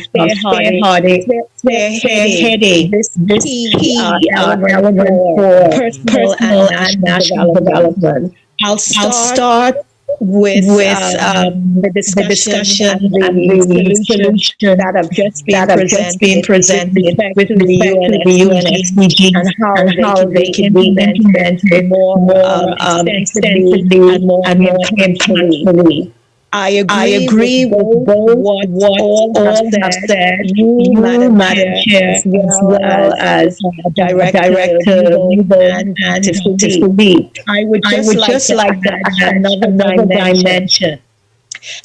spearheading this key element for personal and national development. I'll start with the discussion and the solution that have just been presented with the UN SDGs and how they can be implemented more extensively and more impactfully. I agree with what all have said, you, Madam Chair, as well as Director Newbold and Tiffany. I would just like to add another dimension.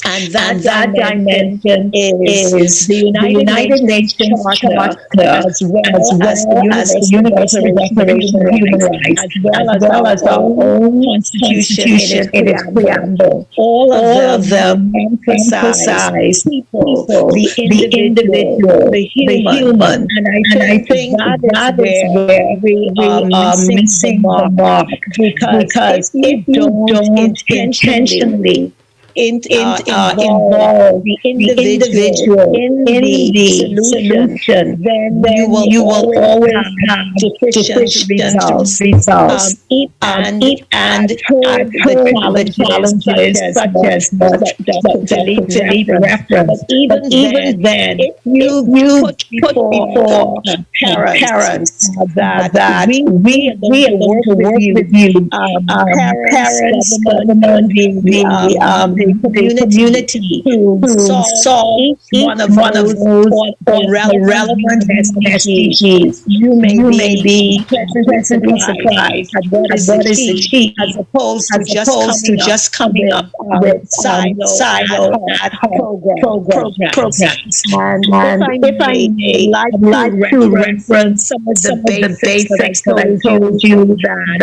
And that dimension is the United Nations Charter, as well as the Universal Declaration of Human Rights, as well as our own Constitution in its preamble. All of them emphasize people, the individual, the human. And I think that is where we are missing the mark, because if you don't intentionally involve the individual in the solution, then you will always have deficient results. And heard the challenges such as what Dr. Philippe referenced. But even then, if you put before parents that we work with you, parents, government, the the community who saw each one of those or relevant SDGs. You may be pleasantly surprised at what is achieved as opposed to just coming up with silo ad hoc programs. And if I may like to reference some of the basics that I told you that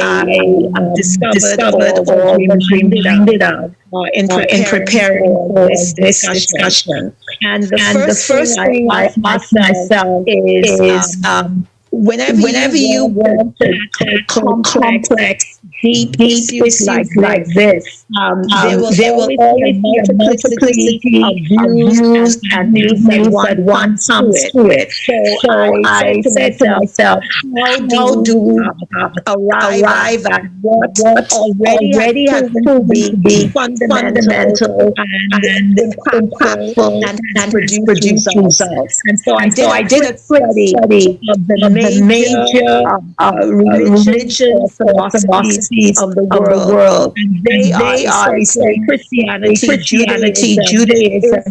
I discovered or was reminded of in preparing for this discussion. And the first thing I ask myself is whenever you want to tackle complex, deep issues like this, there will always be a multiplicity of views and views that one comes to it. So I said to myself, how do we arrive at what already has proven to be fundamental and impactful and produce results? And so I did a study of the major religious philosophies of the world. And they are Christianity, Judaism,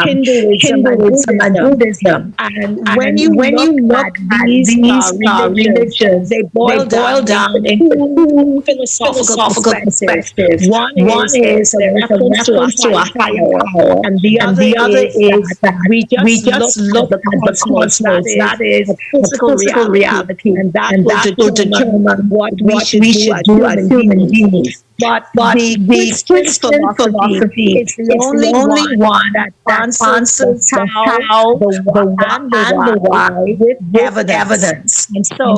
Hinduism, and Buddhism. And when you look at these religions, they boil down into two philosophical perspectives. One is a reference to a higher power, and the other is that we just look at the cosmos, that is physical reality, and that will determine what we should do as human beings. But the Christian philosophy is the only one that answers how, the when, the why with evidence. And so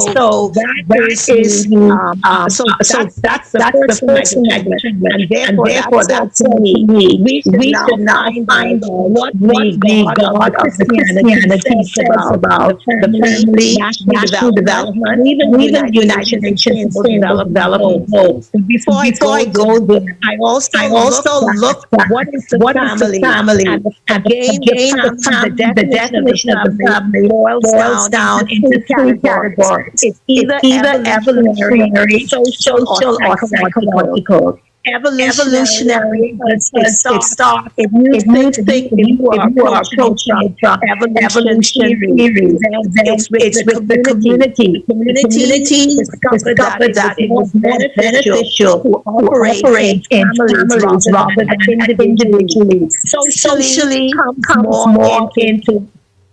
that's the first segment. And therefore that's me. We should now find what the God of Christianity says about the family, national development, even United Nations Sustainable Development Goals. Before I go there, I also look at what is the family, and again the definition of the family boils down into three categories. It's either evolutionary, social, or psychological. Evolutionary, if you think you are approaching it from evolutionary theory, it's with the community. Community discovered that it was beneficial to operate in families rather than individually. Socially comes more into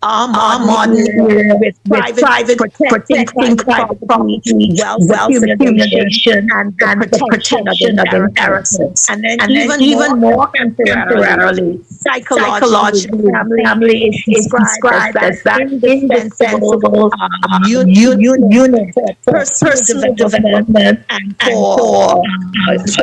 our modern era with private protecting property, wealth accumulation, and the protection of inheritance. And then even more temporarily, psychologically, family is described as that indispensable unit for personal development and as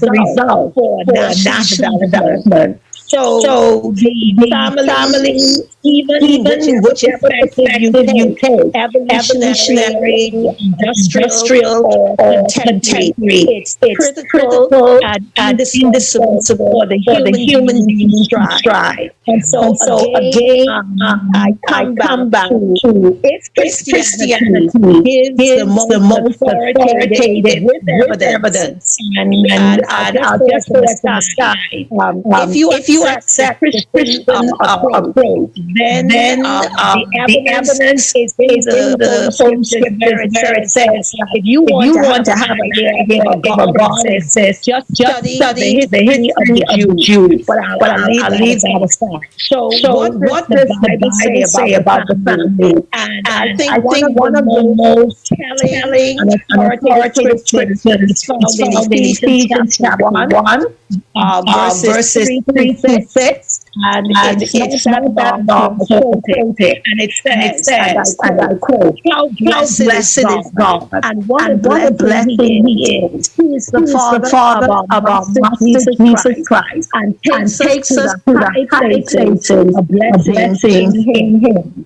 a result for national development. So the family, even whichever perspective you take, evolutionary, industrial, or contemporary, it's critical and indispensable for the human being to strive. And so again, I come back to if Christianity gives the most authoritative with evidence, and I'll just put it aside. If you accept the Christian approach, then the evidence is in the home scripture where it says, if you want to have an idea of God exists, just study the history of the Jews. But I'll leave that aside. So what does the Bible say about the family? And I think one of the most telling and authoritative scriptures is found in Ephesians chapter 1, verses 3 to 6. And it's not that long, and it says, and I quote, how blessed is God, and what a blessing He is. He is the Father of our Master Jesus Christ, and takes us to the high places of blessing in Him.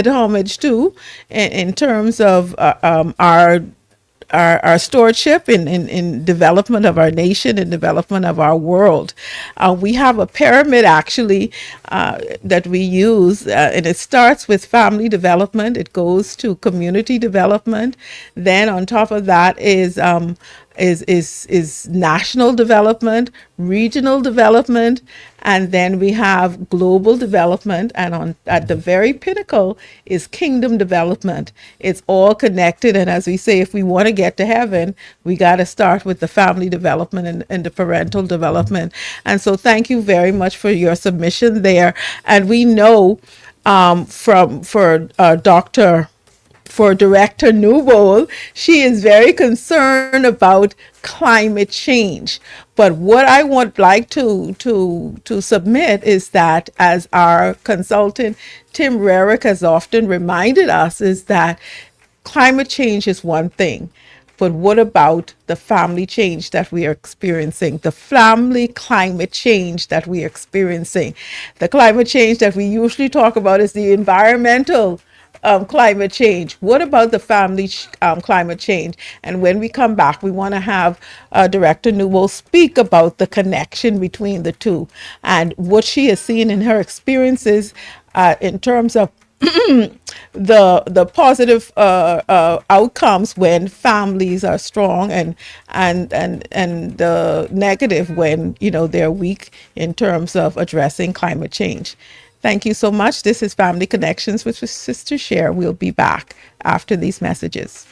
did homage to in terms of our stewardship in development of our nation and development of our world. We have a pyramid actually that we use, and it starts with family development. It goes to community development. Then on top of that is is national development, regional development, and then we have global development, and at the very pinnacle is kingdom development. It's all connected, and as we say, if we want to get to heaven, we got to start with the family development and the parental development. And so thank you very much for your submission there. And we know for Director Newbold, she is very concerned about climate change. But what I would like to submit is that, as our consultant Tim Rarick has often reminded us, is that climate change is one thing. But what about the family change that we are experiencing? The family climate change that we are experiencing. The climate change that we usually talk about is the environmental climate change. What about the family climate change? And when we come back, we want to have Director Newell speak about the connection between the two and what she has seen in her experiences in terms of the positive outcomes when families are strong, and the negative when they're weak in terms of addressing climate change. Thank you so much. This is Family Connections with Sister Cher. We'll be back after these messages.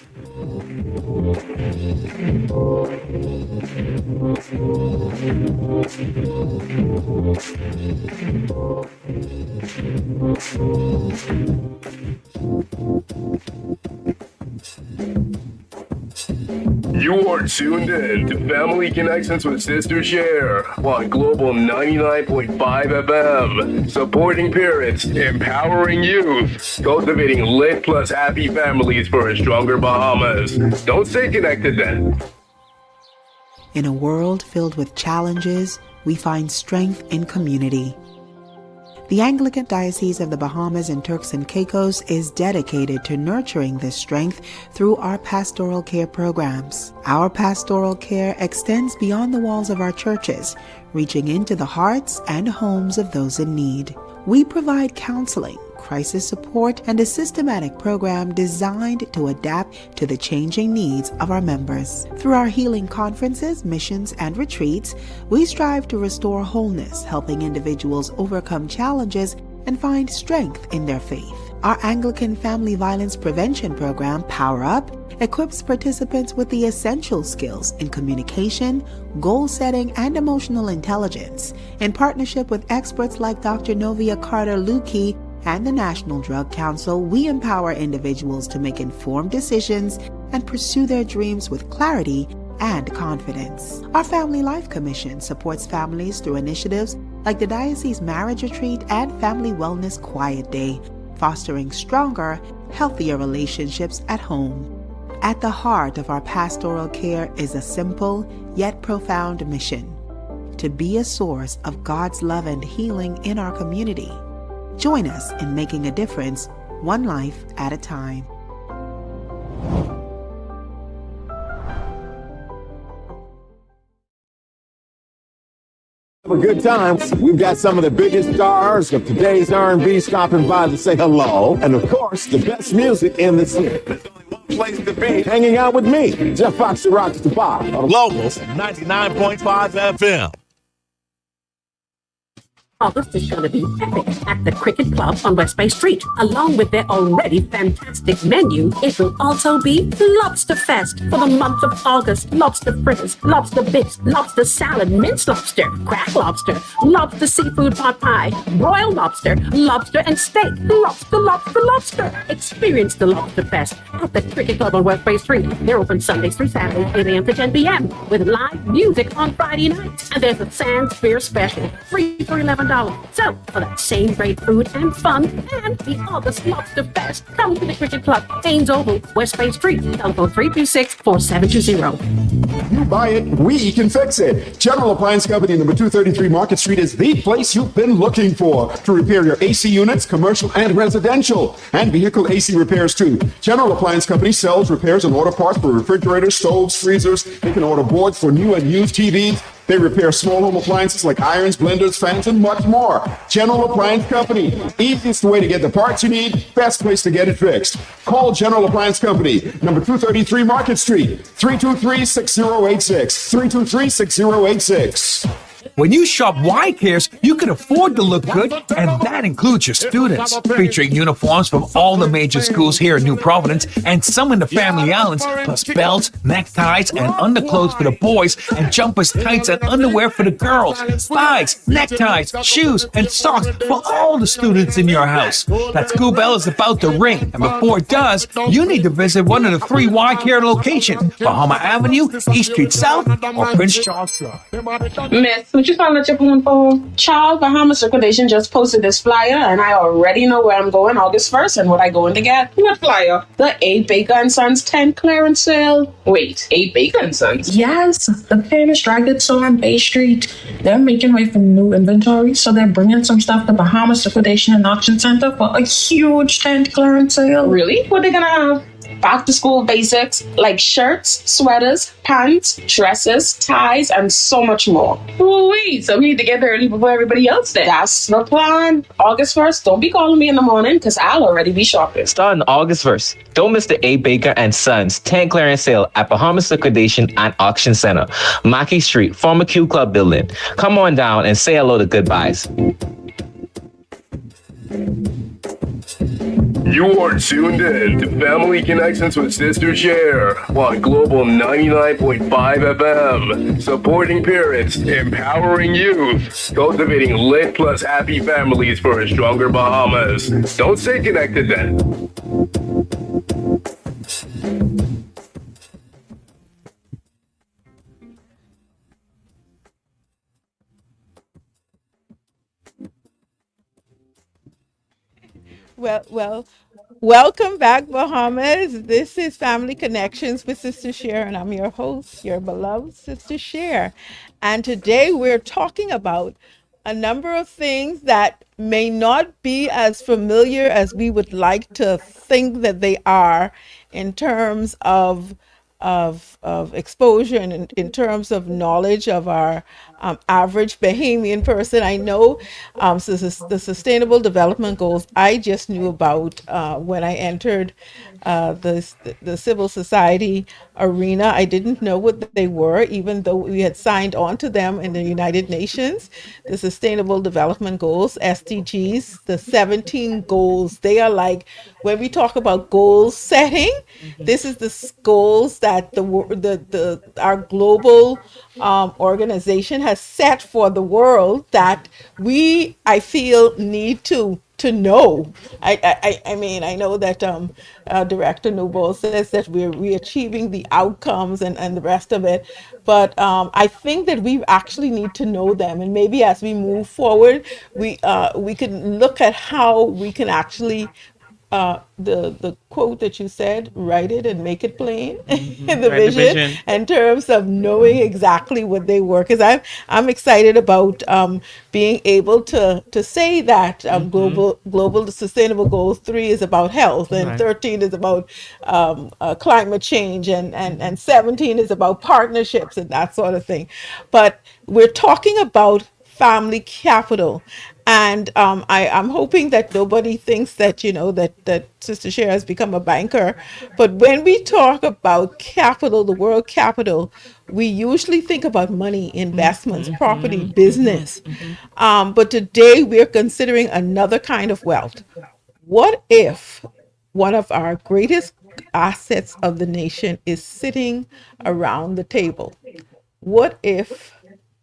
You are tuned in to Family Connections with Sister Cher on Global 99.5 FM, supporting parents, empowering youth, cultivating lit plus happy families for a stronger Bahamas. Don't stay connected then. In a world filled with challenges, we find strength in community. The Anglican Diocese of the Bahamas and Turks and Caicos is dedicated to nurturing this strength through our pastoral care programs. Our pastoral care extends beyond the walls of our churches, reaching into the hearts and homes of those in need. We provide counseling, crisis support, and a systematic program designed to adapt to the changing needs of our members. Through our healing conferences, missions, and retreats, we strive to restore wholeness, helping individuals overcome challenges and find strength in their faith. Our Anglican Family Violence Prevention Program, Power Up, equips participants with the essential skills in communication, goal setting, and emotional intelligence. In partnership with experts like Dr. Novia Carter-Lukey and the National Drug Council, we empower individuals to make informed decisions and pursue their dreams with clarity and confidence. Our Family Life Commission supports families through initiatives like the Diocese Marriage Retreat and Family Wellness Quiet Day, fostering stronger, healthier relationships at home. At the heart of our pastoral care is a simple yet profound mission: to be a source of God's love and healing in our community. Join us in making a difference, one life at a time. Have a good time. We've got some of the biggest stars of today's R&B stopping by to say hello, and of course, the best music in the city. There's only one place to be: hanging out with me, Jeff Fox, the Rocks the Bar. Locals 99.5 FM. August is going to be epic at the Cricket Club on West Bay Street. Along with their already fantastic menu, it will also be Lobster Fest for the month of August. Lobster fritters, lobster bits, lobster salad, minced lobster, cracked lobster, lobster seafood pot pie, broiled lobster, lobster and steak, lobster, lobster, lobster. Experience the Lobster Fest at the Cricket Club on West Bay Street. They're open Sundays through Saturdays, 8 a.m. to 10 p.m. with live music on Friday nights. And there's a Sans Beer Special, free for $11. So, for that same great food and fun and the August Lobster Fest, come to the Cricket Club, Ames Oval, West Bay Street, telephone 326-4720. You buy it, we can fix it. General Appliance Company, number 233 Market Street, is the place you've been looking for to repair your AC units, commercial and residential, and vehicle AC repairs too. General Appliance Company sells, repairs, and order parts for refrigerators, stoves, freezers. They can order boards for new and used TVs, They repair small home appliances like irons, blenders, fans, and much more. General Appliance Company. Easiest way to get the parts you need, best place to get it fixed. Call General Appliance Company, number 233 Market Street, 323-6086, 323-6086. When you shop Y Cares, you can afford to look good, and that includes your students. Featuring uniforms from all the major schools here in New Providence and some in the Family Islands, plus belts, neckties, and underclothes for the boys, and jumpers, tights, and underwear for the girls. Bags, neckties, shoes, and socks for all the students in your house. That school bell is about to ring, and before it does, you need to visit one of the 3 Y Care locations: Bahama Avenue, East Street South, or Prince Charles Drive. Miss, would you find that your phone for? Child Bahama Circulation just posted this flyer, and I already know where I'm going August 1st and what I going to get. What flyer? The A. Baker and Sons 10 clearance sale. Wait, A. Baker and Sons? Yes, the famous dry goods store on Bay Street. They're making way for new inventory, so they're bringing some stuff to Bahama Circulation and Auction Center for a huge 10 clearance sale. Really? What they gonna have? Back to school basics like shirts, sweaters, pants, dresses, ties, and so much more. Wait, so we need to get there early before everybody else then. That's the plan. August 1st, don't be calling me in the morning because I'll already be shopping. Starting August 1st, don't miss the A. Baker and Sons 10 clearance sale at Bahamas Liquidation and Auction Center, Mackey Street, former Q Club building. Come on down and say hello to Goodbyes. You are tuned in to Family Connections with Sister Cher on Global 99.5 FM. Supporting parents, empowering youth, cultivating lit plus happy families for a stronger Bahamas. Don't stay connected then. Welcome back, Bahamas. This is Family Connections with Sister Cher, and I'm your host, your beloved Sister Cher. And today we're talking about a number of things that may not be as familiar as we would like to think that they are in terms of exposure and in terms of knowledge of our average Bahamian person. I know so the Sustainable Development Goals I just knew about when I entered the civil society arena. I didn't know what they were, even though we had signed on to them in the United Nations. The Sustainable Development Goals, SDGs, the 17 goals, they are like, when we talk about goal setting, this is the goals that our global organization has set for the world that we, I feel, need to know. I mean, I know that Director Newbold says that we're achieving the outcomes and the rest of it, but I think that we actually need to know them, and maybe as we move forward, we can look at how we can actually the quote that you said, write it and make it plain, the vision in terms of knowing exactly what they were, because I'm excited about being able to say that global sustainable goals 3 is about health, and 13 is about climate change, and 17 is about partnerships and that sort of thing. But we're talking about family capital. And I'm hoping that nobody thinks that, that Sister Cher has become a banker. But when we talk about capital, the world capital, we usually think about money, investments, property, business. But today we're considering another kind of wealth. What if one of our greatest assets of the nation is sitting around the table? What if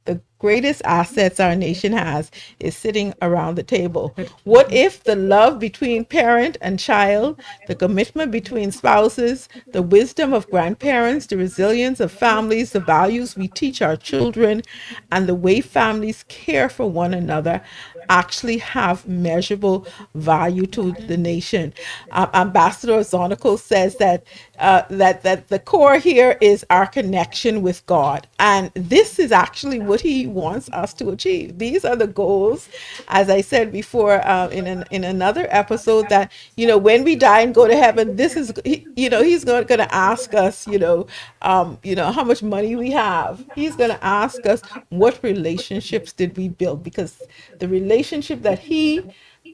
the greatest assets our nation has is sitting around the table? What if the love between parent and child, the commitment between spouses, the wisdom of grandparents, the resilience of families, the values we teach our children, and the way families care for one another, actually have measurable value to the nation. Ambassador Zonical says that that the core here is our connection with God, and this is actually what he wants us to achieve. These are the goals, as I said before in another episode, that when we die and go to heaven, this is he's going to ask us how much money we have. He's going to ask us what relationships did we build, because the relationship that he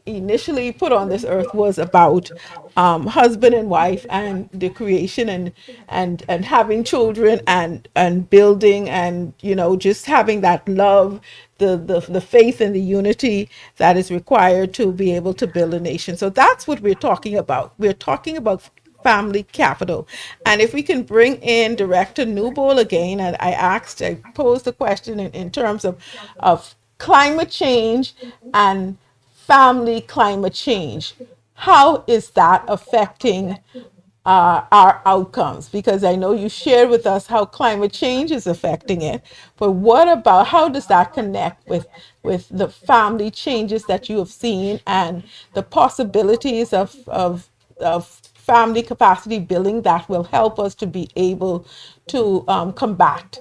initially put on this earth was about husband and wife and the creation and having children and building and just having that love, the faith and the unity that is required to be able to build a nation. So that's what we're talking about. We're talking about family capital. And if we can bring in Director Newbold again, and I posed the question in terms of climate change and family climate change. How is that affecting our outcomes? Because I know you shared with us how climate change is affecting it, but what about, how does that connect with the family changes that you have seen and the possibilities of family capacity building that will help us to be able to combat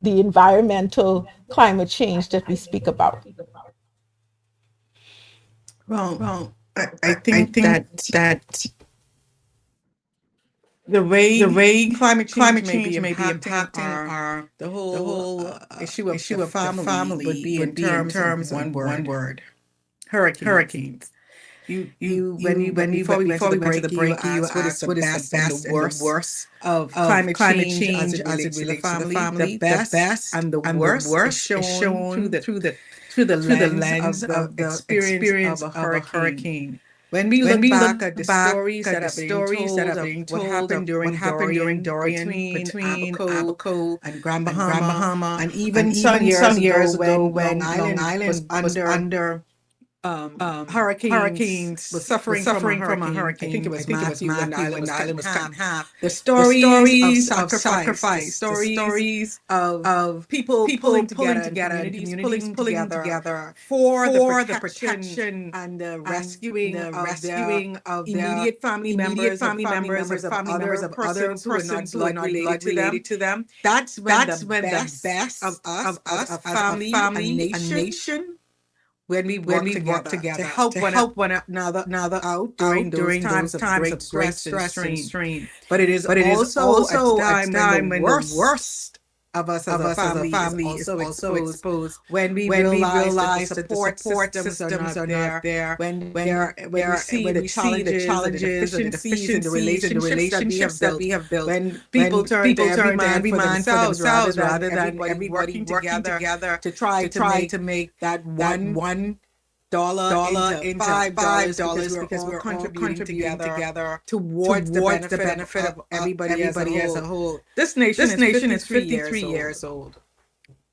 the environmental climate change that we speak about? Well, I think that the way climate change may be impacting our the whole issue of the family would be in terms of one word: hurricanes. You when you before we went to the break, you asked what is the best and the worst of climate change as it relates to the family. The best and the worst is shown through the lens of the experience of a hurricane. When we look back at the stories that are being told of what happened during Dorian between Abaco and Grand Bahama, and even some years ago when Long Island was under hurricanes, was suffering from a hurricane. I think it was Matthew when the island was cut in half. The stories of sacrifice, the stories of people pulling together, and communities pulling together for the protection and the rescuing of immediate family members of other persons who are not related to them. That's when the best of us as a family, a nation, when we work together to help one another out during those times of great stress and strain. But it is also a time when the worst of us as a family is also exposed. When we realize that the support systems are not there, when we see the challenges and the deficiencies in the relationships that we have built, when people turn to every man for themselves rather than everybody working together to try to make that $1 into $5 because we're contributing together towards the benefit of everybody as a whole. This nation is 53 years old.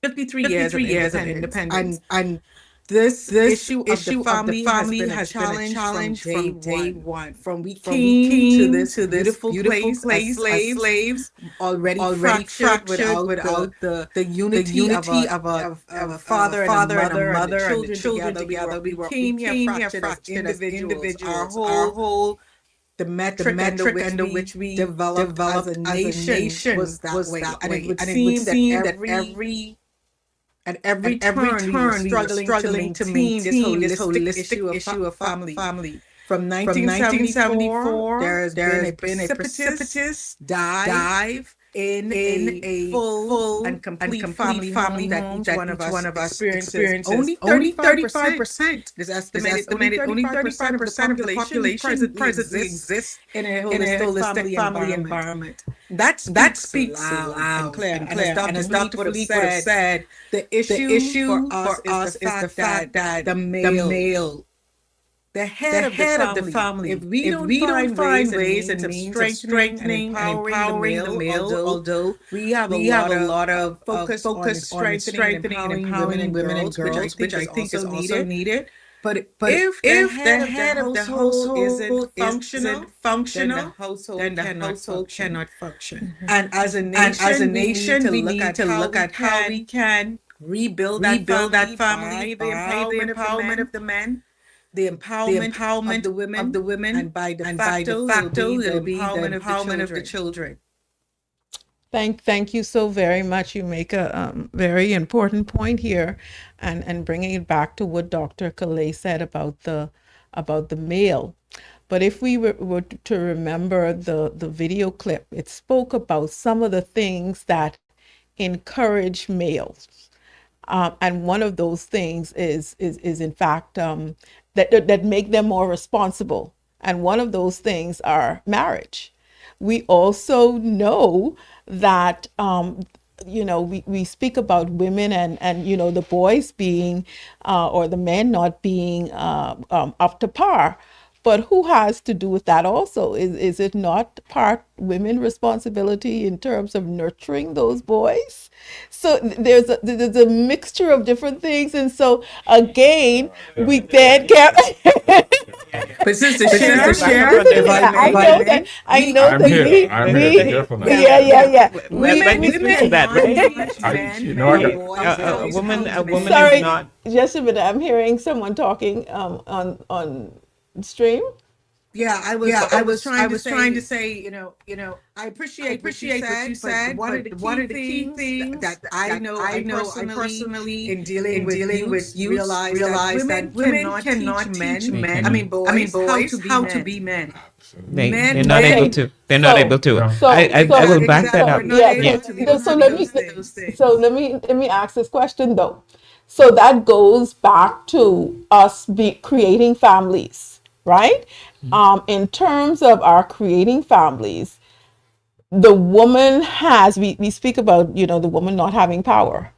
53 years of independence. And this issue of the family has been a challenge from day one. From we came to this beautiful place as slaves, already fractured without the unity of a father and a mother and the children together. We came here fractured as individuals. Our whole the metric under which we developed as a nation was that way. And it would seem that at every turn, we were struggling to maintain this holistic issue of family. From 1974, there has been a precipitous dive in a full and complete family home that each one of us experiences. Only 35% is estimated. Only 35% of the population presently exists in a holistic family environment. That speaks loud and clear. And as Dr. Philippe would have said, the issue for us is the fact that the male, the head of the family, if we don't find ways and means of strengthening and empowering the male, although we have a lot of focus on strengthening and empowering women and girls, which I think is also needed. But if the head of the household isn't functional, then the household cannot function. And as a nation, we need to look at how we can rebuild that family by the empowerment of the men, the empowerment of the women, and by de facto, it'll be the empowerment of the children. Thank you so very much. You make a very important point here, and bringing it back to what Dr. Calais said about the male. But if we were to remember the video clip, it spoke about some of the things that encourage males. And one of those things is in fact that make them more responsible. And one of those things are marriage. We also know that we speak about women and the boys being or the men not being up to par. But who has to do with that also? Is it not part women responsibility in terms of nurturing those boys? So there's a mixture of different things. And so again, we then get But Sister Cher, I know that we I'm here. Be careful now. yeah. Let me speak to that, right? A woman Sorry, is not. just a minute. I'm hearing someone talking on stream. Yeah, I was trying to say, I appreciate what you said, but one of the key things that I know personally in dealing with youth realize that women cannot teach men, boys how to be men. They're not able to. They're not able to. I will back that up. Yeah. So let me ask this question though. So that goes back to us creating families, right? In terms of our creating families, the woman has, we speak about, the woman not having power,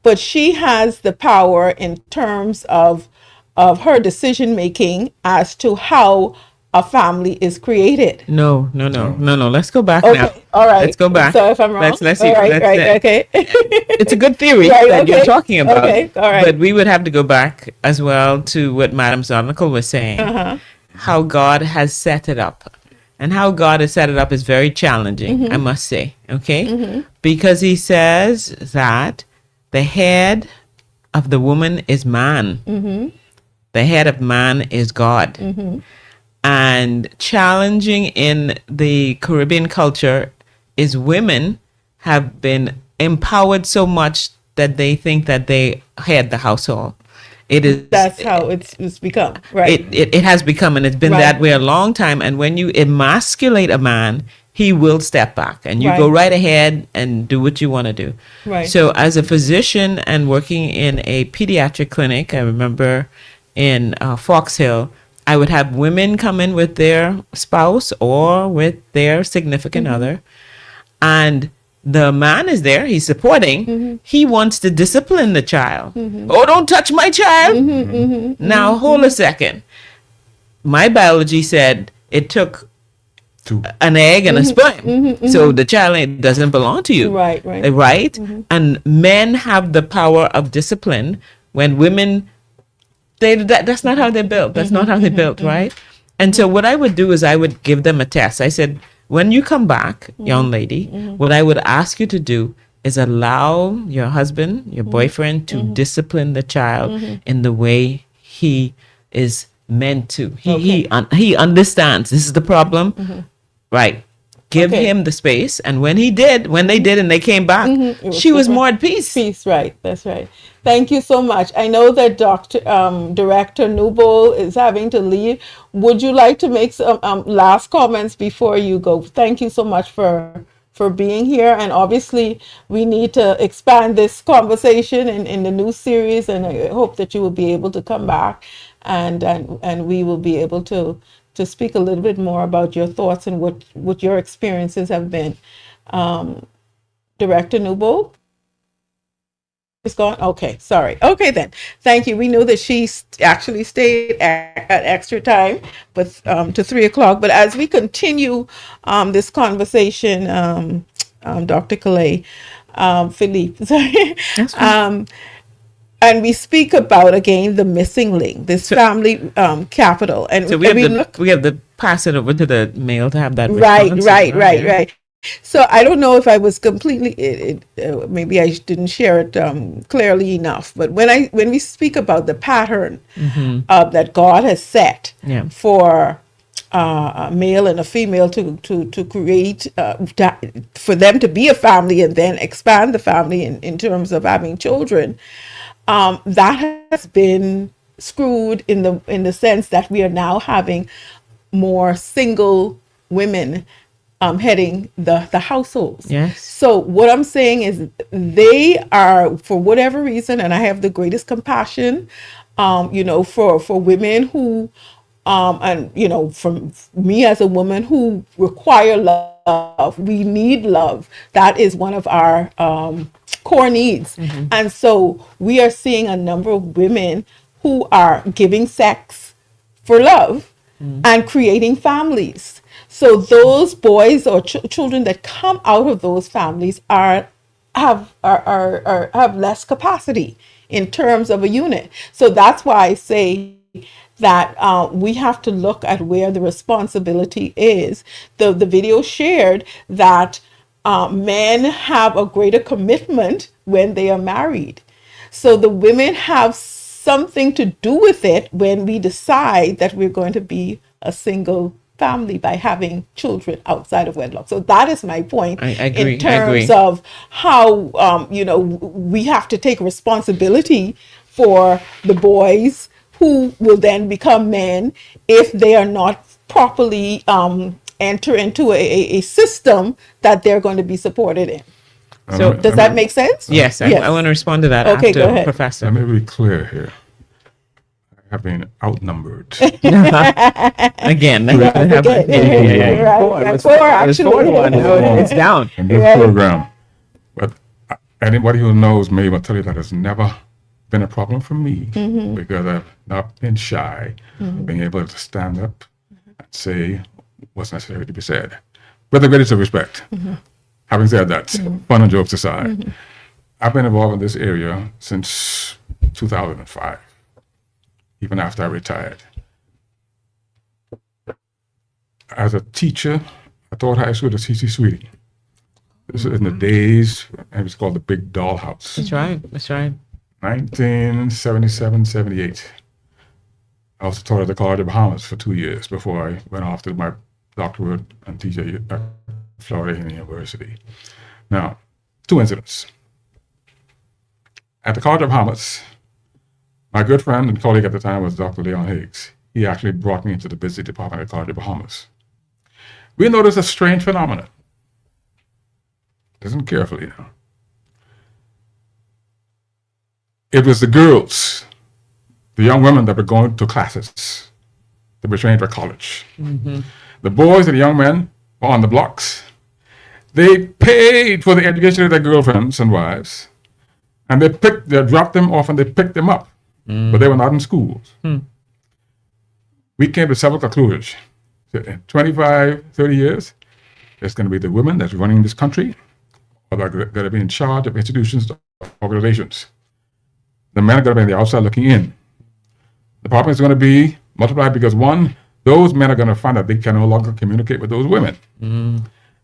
but she has the power in terms of her decision making as to how a family is created. No. Let's go back now. All right. Let's go back. So if I'm wrong, let's see. Okay. It's a good theory that you're talking about. Okay. All right. But we would have to go back as well to what Madam Zarnical was saying. How God has set it up. And how God has set it up is very challenging, I must say. Okay? Because he says that the head of the woman is man. The head of man is God. And challenging in the Caribbean culture is women have been empowered so much that they think that they head the household. That's how it's become, right? It has become, and it's been that way a long time. And when you emasculate a man, he will step back, and you go right ahead and do what you want to do. Right. So, as a physician and working in a pediatric clinic, I remember in Fox Hill, I would have women come in with their spouse or with their significant other, and the man is there, he's supporting, he wants to discipline the child. Oh, don't touch my child. Now, hold a second. My biology said it took an egg and a sperm. So the child doesn't belong to you. Right? And men have the power of discipline when women, that's not how they're built. That's not how they're built, right? And so what I would do is I would give them a test. I said, when you come back, young lady, what I would ask you to do is allow your husband, your boyfriend, to discipline the child in the way he is meant to. He understands this is the problem, right? Give him the space, and when they did, and they came back, she was more at peace. Right. That's right. Thank you so much. I know that Director Newbold is having to leave. Would you like to make some last comments before you go? Thank you so much for being here, and obviously we need to expand this conversation in the new series, and I hope that you will be able to come back and we will be able to speak a little bit more about your thoughts and what your experiences have been. Director Newbold? It's gone? Okay, sorry. Okay then. Thank you. We knew that she actually stayed at extra time, but to 3:00. But as we continue this conversation, Dr. Calais, Philippe, sorry, and we speak about again the missing link, this family capital, and so we have to pass it over to the male to have that. Right. So I don't know if I was completely, maybe I didn't share it clearly enough. But when we speak about the pattern that God has set Yeah. for a male and a female to create, for them to be a family and then expand the family in terms of having children, that has been screwed in the sense that we are now having more single women heading the households. Yes. So what I'm saying is they are, for whatever reason, and I have the greatest compassion, for women who, and from me as a woman who require love, we need love. That is one of our core needs. And so we are seeing a number of women who are giving sex for love and creating families. So those boys or children that come out of those families have less capacity in terms of a unit. So that's why I say that we have to look at where the responsibility is. The video shared that men have a greater commitment when they are married. So the women have something to do with it when we decide that we're going to be a single family by having children outside of wedlock. So that is my point I agree. in terms of how we have to take responsibility for the boys who will then become men if they are not properly enter into a system that they're going to be supported in. So does that make sense? Yes, I want to respond to that Okay, after, go ahead. Professor. Let me be clear here. I have been outnumbered. Again, Right, four, actually. It's down. In this program. But anybody who knows me will tell you that has never been a problem for me because I've not been shy of being able to stand up and say what's necessary to be said. With the greatest of respect. Having said that, fun and jokes aside, I've been involved in this area since 2005, even after I retired. As a teacher, I taught high school at C.C. Sweeting. This is in the days, it was called the Big Doll House. That's right. That's right. 1977, 78. I also taught at the College of Bahamas for 2 years before I went off to my doctorate and teach at Florida University. Now, 2 incidents. At the College of Bahamas, my good friend and colleague at the time was Dr. Leon Higgs. He actually brought me into the business department at the College of Bahamas. We noticed a strange phenomenon. Listen carefully now. It was the girls, the young women that were going to classes, that were trained for college. The boys and the young men were on the blocks. They paid for the education of their girlfriends and wives, and they dropped them off and they picked them up, but they were not in schools. We came to several conclusions. In 25, 30 years, it's going to be the women that's running this country, or they're going to be in charge of institutions, organizations. The men are going to be on the outside looking in. The problem is going to be multiplied because, one, those men are going to find that they can no longer communicate with those women.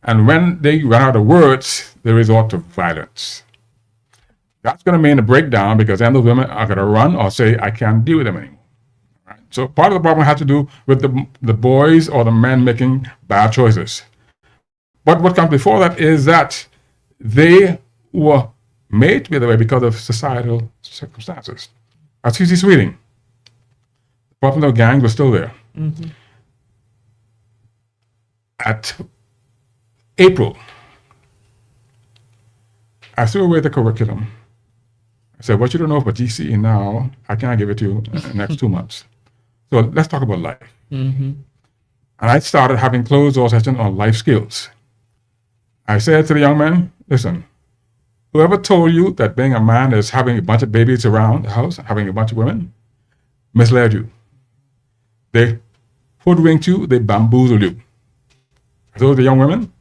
And when they run out of words, they resort to violence. That's going to mean a breakdown because then those women are going to run or say, I can't deal with them anymore. Right? So part of the problem has to do with the boys or the men making bad choices. But what comes before that is that they were made to be that way because of societal circumstances. At C.C. Sweeting, the problem of gangs was still there. At April, I threw away the curriculum. I said, what you don't know about GCE now, I can't give it to you in the next 2 months. So let's talk about life. And I started having closed-door sessions on life skills. I said to the young men, listen, whoever told you that being a man is having a bunch of babies around the house, having a bunch of women, misled you. They hoodwinked you, they bamboozled you. I told the young women,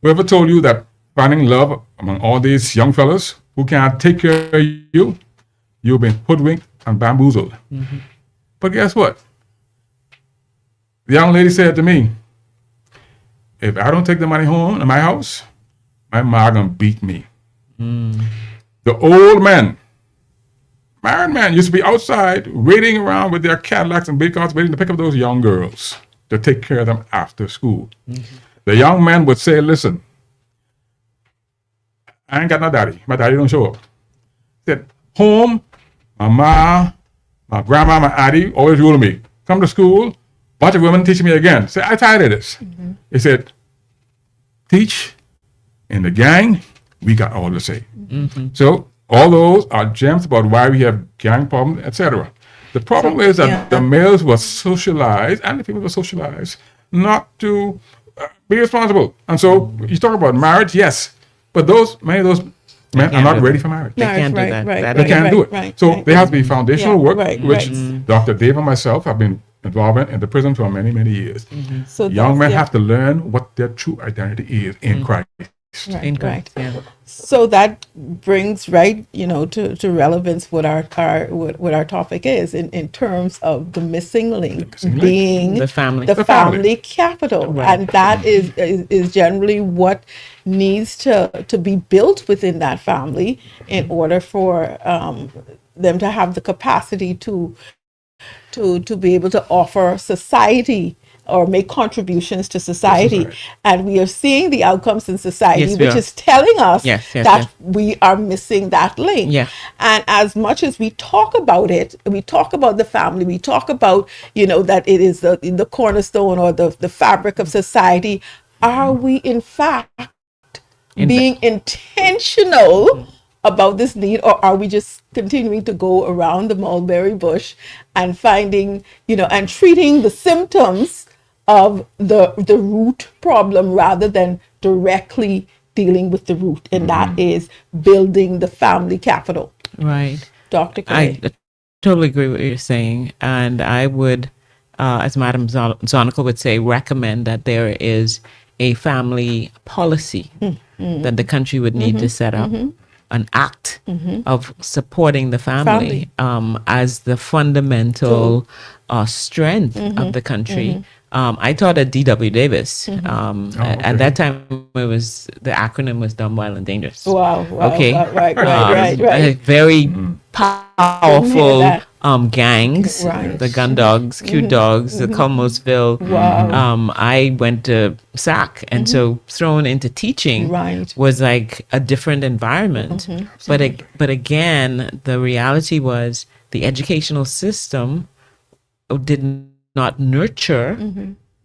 whoever told you that finding love among all these young fellas who can't take care of you, you've been hoodwinked and bamboozled. But guess what? The young lady said to me, if I don't take the money home in my house, my ma gonna beat me. The old men, married men, used to be outside waiting around with their Cadillacs and big cars, waiting to pick up those young girls to take care of them after school. The young men would say, listen, I ain't got no daddy. My daddy don't show up. Said, home, my ma, my grandma, my auntie always rule me. Come to school, bunch of women teaching me again. Say, I tired of this. He said, teach in the gang, we got all to say. So all those are gems about why we have gang problems, etc. The problem is that the males were socialized and the females were socialized not to be responsible. And so you talk about marriage, yes, but many of those men are not ready for marriage. They can't do that. They can't do it. So there has to be foundational work, which Dr. Dave and myself have been involved in the prison for many, many years. So young men have to learn what their true identity is in Christ. Right. So that brings to relevance what our topic is in terms of the missing link being the family capital, and that is generally what needs to be built within that family in order for them to have the capacity to be able to offer society or make contributions to society. And we are seeing the outcomes in society, which is telling us that we are missing that link. And as much as we talk about it, we talk about the family, we talk about, that it is the cornerstone or the fabric of society, are we in fact being intentional about this need, or are we just continuing to go around the mulberry bush and finding, and treating the symptoms of the root problem rather than directly dealing with the root, and that is building the family capital. Right. Dr. Clay. I totally agree with what you're saying, and I would, as Madam Zonical would say, recommend that there is a family policy that the country would need to set up. An act of supporting the family, as the fundamental strength of the country. I taught at D.W. Davis. At that time, the acronym was Dumb, Wild, and Dangerous. Wow. Okay. Right. Very powerful gangs, the Gun Dogs, Q Dogs, the Culmosville. I went to SAC, and so thrown into teaching was like a different environment. But again, the reality was the educational system did not nurture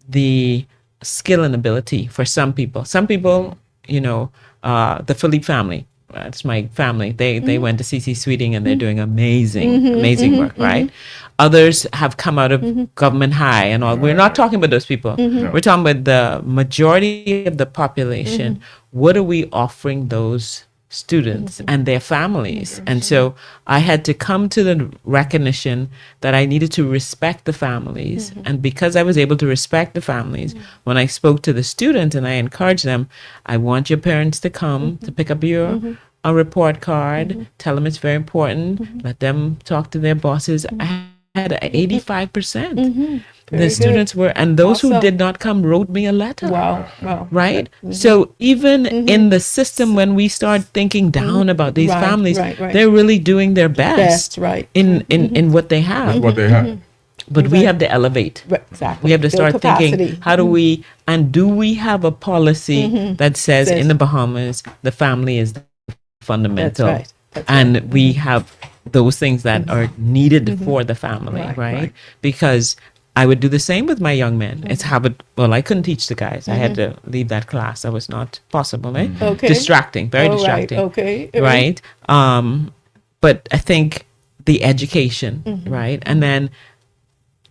the skill and ability for some people. Some people, the Philippe family, that's my family. They went to CC Sweeting and they're doing amazing work, right? Others have come out of government high and all. We're not talking about those people. We're talking about the majority of the population. What are we offering those students and their families? And so I had to come to the recognition that I needed to respect the families. And because I was able to respect the families, when I spoke to the students and I encouraged them, I want your parents to come to pick up your a report card, tell them it's very important, let them talk to their bosses. I had 85%. The students were, and those who did not come wrote me a letter. Wow. Right? So even in the system, when we start thinking down about these families, they're really doing their best, in what they have. But we have to elevate. We have to start thinking, how do we, and do we have a policy that says in the Bahamas, the family is fundamental. That's and we have those things that are needed for the family, right? Because I would do the same with my young men. It's habit. Well, I couldn't teach the guys. I had to leave that class. That was not possible. Distracting, very distracting. Right. But I think the education, right? And then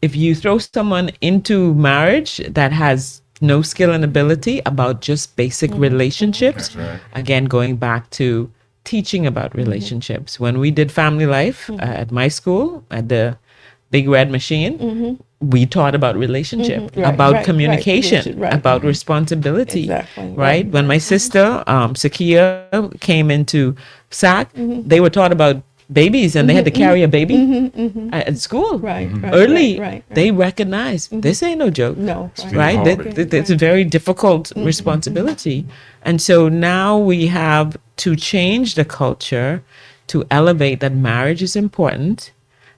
if you throw someone into marriage that has no skill and ability about just basic relationships, again, going back to teaching about relationships. When we did family life at my school, at the Big Red Machine, we taught about relationship, about communication, about responsibility, right? When my sister, Sakia, came into SAC, they were taught about babies and they had to carry a baby at school. Right. Early, Right. they recognize this ain't no joke. No. Right? It's a very difficult responsibility. And so now we have to change the culture to elevate that marriage is important.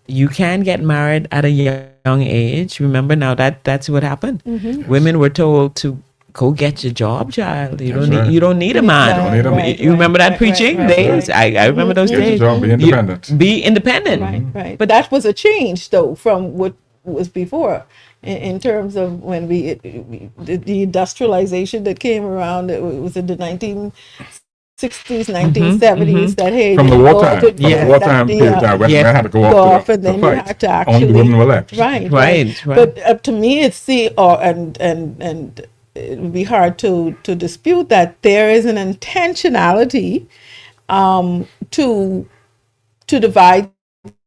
You can get married at a young age. Remember now that's what happened. Women were told to go get your job, child. You don't need a man. You remember that preaching days? I remember those days. Your job, be independent. Be independent. Right. But that was a change, though, from what was before, in terms of when the industrialization that came around. It was in the 1960s, 1970s. That hey, from the wartime, period of time, when men had to go off and then you fight. had to actually Only the women were left. Right. But to me, it's and it would be hard to dispute that there is an intentionality to divide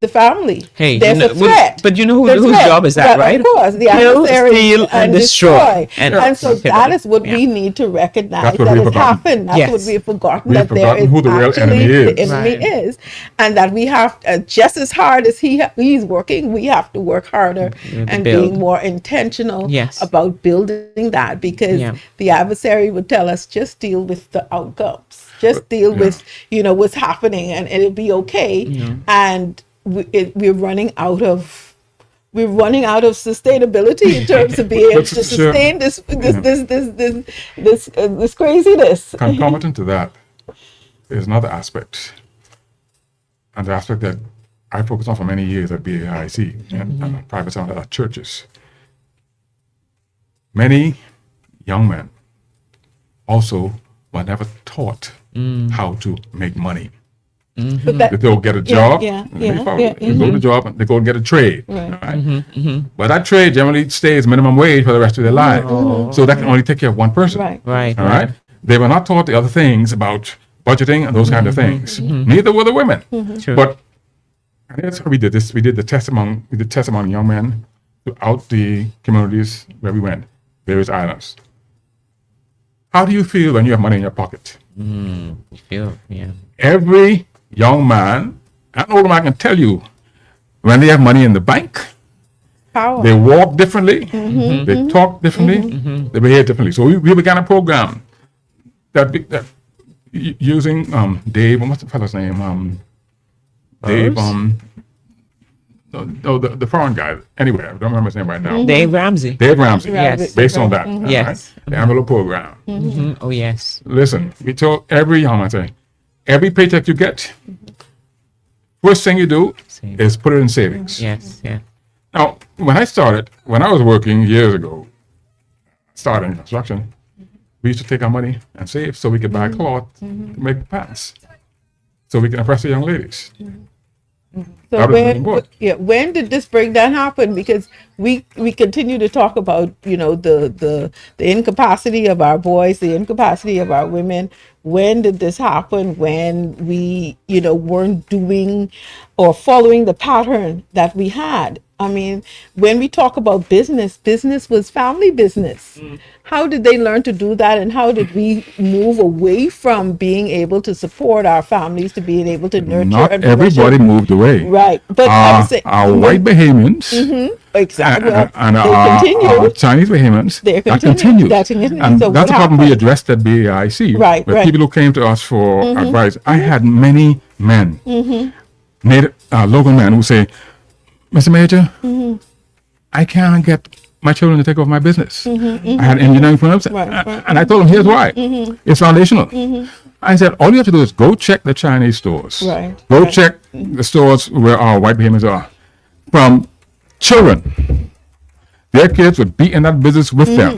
the family. Hey, there's a threat. But you know whose job is that, right? Of course, the Kill, adversary steal, and destroy. And so that is what we need to recognize that has happened. That's what we've forgotten. That there is who the real enemy is. The enemy is, and that we have just as hard as he's working, we have to work harder and being more intentional about building that, because the adversary would tell us just deal with the outcomes, just deal with what's happening, and it'll be okay. And we're running out of sustainability in terms of being able to sustain this craziness. Concomitant to that is another aspect, and the aspect that I focused on for many years at BAIC and private sector at churches. Many young men also were never taught how to make money. They go get a job. They go to the job and they go and get a trade. Right. But that trade generally stays minimum wage for the rest of their life. So that can only take care of one person. Right. They were not taught the other things about budgeting and those kind of things. Neither were the women. But and that's how we did this. We did test among young men throughout the communities where we went, various islands. How do you feel when you have money in your pocket? You feel, Every young man and older man can tell you when they have money in the bank, they walk differently, they talk differently, they behave differently. So we began a program that using Dave, what's the fellow's name? Dave, the foreign guy. Anyway, I don't remember his name right now. Dave Ramsey. Yes. Based on that. Yes. Right? The envelope program. Oh, yes. Listen, we told every young man, every paycheck you get, first thing you do is put it in savings. Yes. Now, when I was working years ago, starting construction, we used to take our money and save so we could buy cloth to make pants, so we can impress the young ladies. So when did this breakdown happen? Because we continue to talk about the incapacity of our boys, the incapacity of our women. When did this happen? When we weren't doing or following the pattern that we had. I mean, when we talk about business was family business. How did they learn to do that, and how did we move away from being able to support our families to being able to nurture? Not and everybody moved away. Right, but our white Bahamians, exactly, and our Chinese Bahamians, that continued. And so that's the problem we addressed at BAIC. Right. People who came to us for advice. I had many men, native local men, who say, Mr. Major, I can't get my children to take over my business. I had engineering firms, and I told them, here's why. It's foundational. I said, all you have to do is go check the Chinese stores. Go check the stores where our white Bahamians are. From children, their kids would be in that business with them.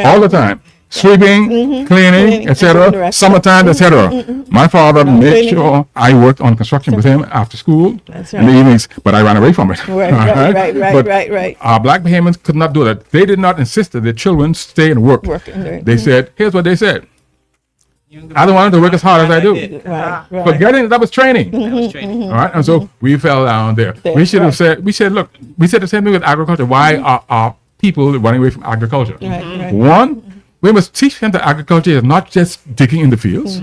All the time. Sweeping, cleaning, etc. Summertime, etc. My father made sure I worked on construction with him after school in the evenings, but I ran away from it. Right. Our black Bahamians could not do that. They did not insist that their children stay and work. They said, here's what they said. I don't want them to work as hard as I do. Forgetting that was training. All right, and so we fell down there. We should have said, we said the same thing with agriculture. Why are people running away from agriculture? One, we must teach them that agriculture is not just digging in the fields.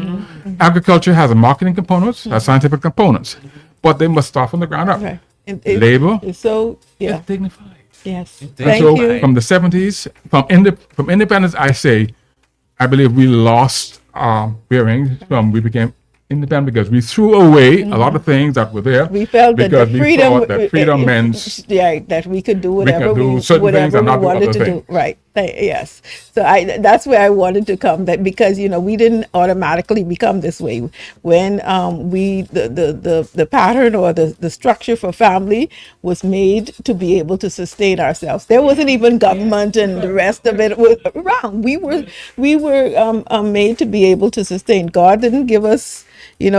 Agriculture has a marketing components, has scientific components, but they must start from the ground up. Right. Labor. So yeah. It's dignified. Yes. And Thank so you. from the 70s, from independence, I believe we lost our bearings from we became independent because we threw away a lot of things that were there. We felt that because the we thought that freedom meant that we could do whatever do certain things and not do wanted other to things. do. Right. Yes. So that's where I wanted to come, that because we didn't automatically become this way. When the pattern or the structure for family was made to be able to sustain ourselves. There wasn't even government and the rest of it was around. We were made to be able to sustain. God didn't give us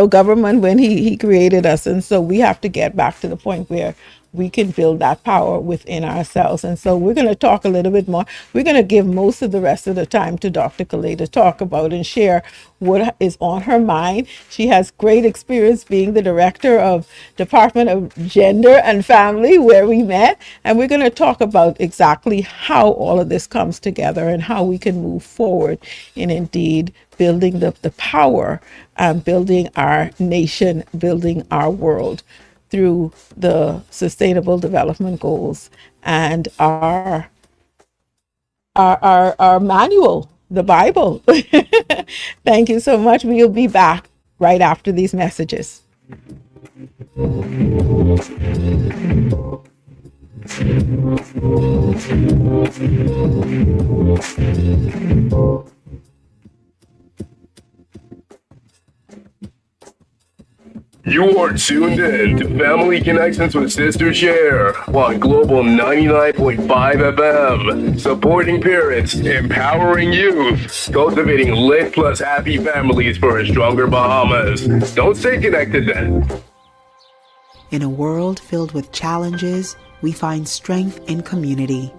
government when he created us. And so we have to get back to the point where we can build that power within ourselves. And so we're going to talk a little bit more. We're going to give most of the rest of the time to Dr. Calais to talk about and share what is on her mind. She has great experience being the director of Department of Gender and Family, where we met. And we're going to talk about exactly how all of this comes together and how we can move forward in indeed building the power, building our nation, building our world through the Sustainable Development Goals and our manual, the Bible. Thank you so much. We'll be back right after these messages. You are tuned in to Family Connections with Sister Cher on Global 99.5 FM, supporting parents, empowering youth, cultivating lit plus happy families for a stronger Bahamas. Don't stay connected then. In a world filled with challenges, we find strength in community.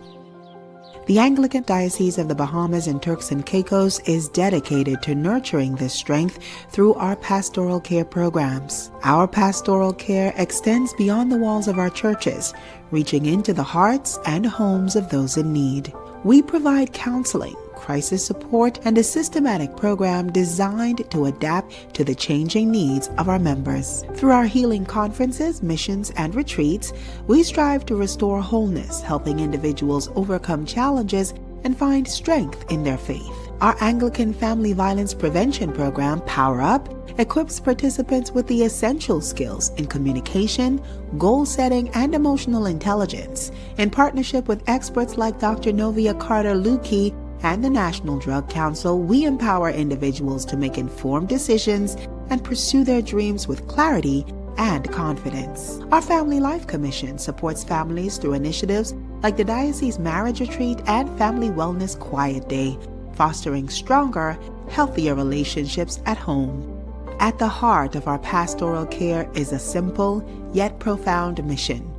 The Anglican Diocese of the Bahamas and Turks and Caicos is dedicated to nurturing this strength through our pastoral care programs. Our pastoral care extends beyond the walls of our churches, reaching into the hearts and homes of those in need. We provide counseling, crisis support, and a systematic program designed to adapt to the changing needs of our members. Through our healing conferences, missions, and retreats, we strive to restore wholeness, helping individuals overcome challenges and find strength in their faith. Our Anglican Family Violence Prevention Program, Power Up, equips participants with the essential skills in communication, goal setting, and emotional intelligence. In partnership with experts like Dr. Novia Carter-Lukey and the National Drug Council, we empower individuals to make informed decisions and pursue their dreams with clarity and confidence. Our Family Life Commission supports families through initiatives like the Diocese Marriage Retreat and Family Wellness Quiet Day, fostering stronger, healthier relationships at home. At the heart of our pastoral care is a simple yet profound mission: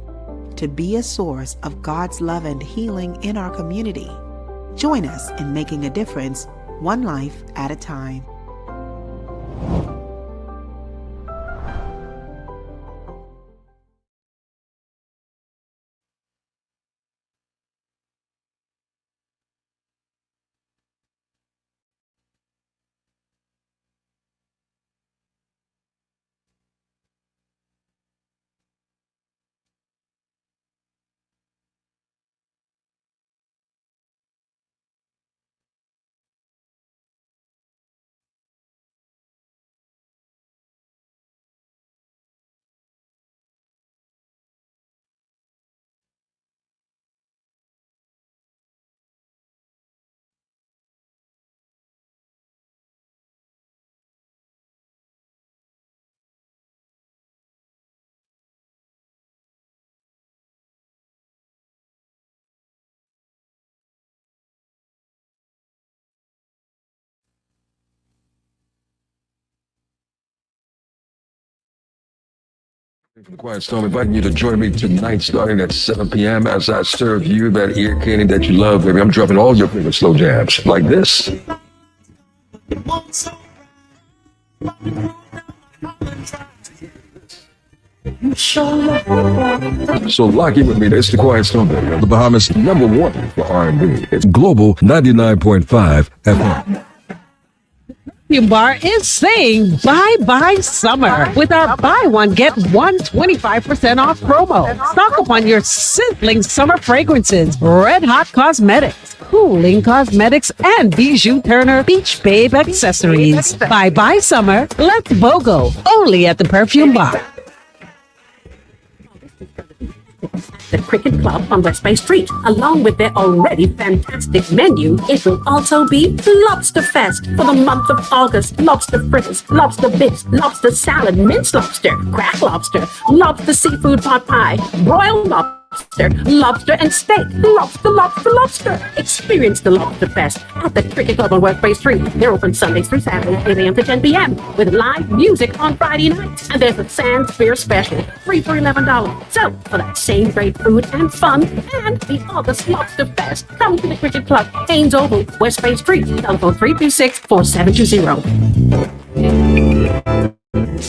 to be a source of God's love and healing in our community. Join us in making a difference, one life at a time. From the Quiet Storm, inviting you to join me tonight starting at 7 p.m. as I serve you that ear candy that you love, baby. I'm dropping all your favorite slow jams like this. So lock in with me. It's the Quiet Storm, baby. The Bahamas #1 for R&B. It's Global 99.5 FM. Perfume Bar is saying bye-bye summer with our buy one, get one 25% off promo. Stock up on your sizzling summer fragrances, Red Hot Cosmetics, Cooling Cosmetics, and Bijou Turner Beach Babe accessories. Bye-bye summer, let's BOGO, only at the Perfume Bar. The Cricket Club on West Bay Street. Along with their already fantastic menu, it will also be Lobster Fest for the month of August. Lobster fritters, lobster bits, lobster salad, minced lobster, cracked lobster, lobster seafood pot pie, broiled lobster and steak. Lobster. Experience the Lobster Fest at the Cricket Club on West Bay Street. They're open Sundays through Saturdays, 8 a.m. to 10 p.m. with live music on Friday nights. And there's a Sans Beer special, free for $11. So, for that same great food and fun and the August Lobster Fest, come to the Cricket Club, Haynes Oval, West Bay Street. Telephone 326-4720.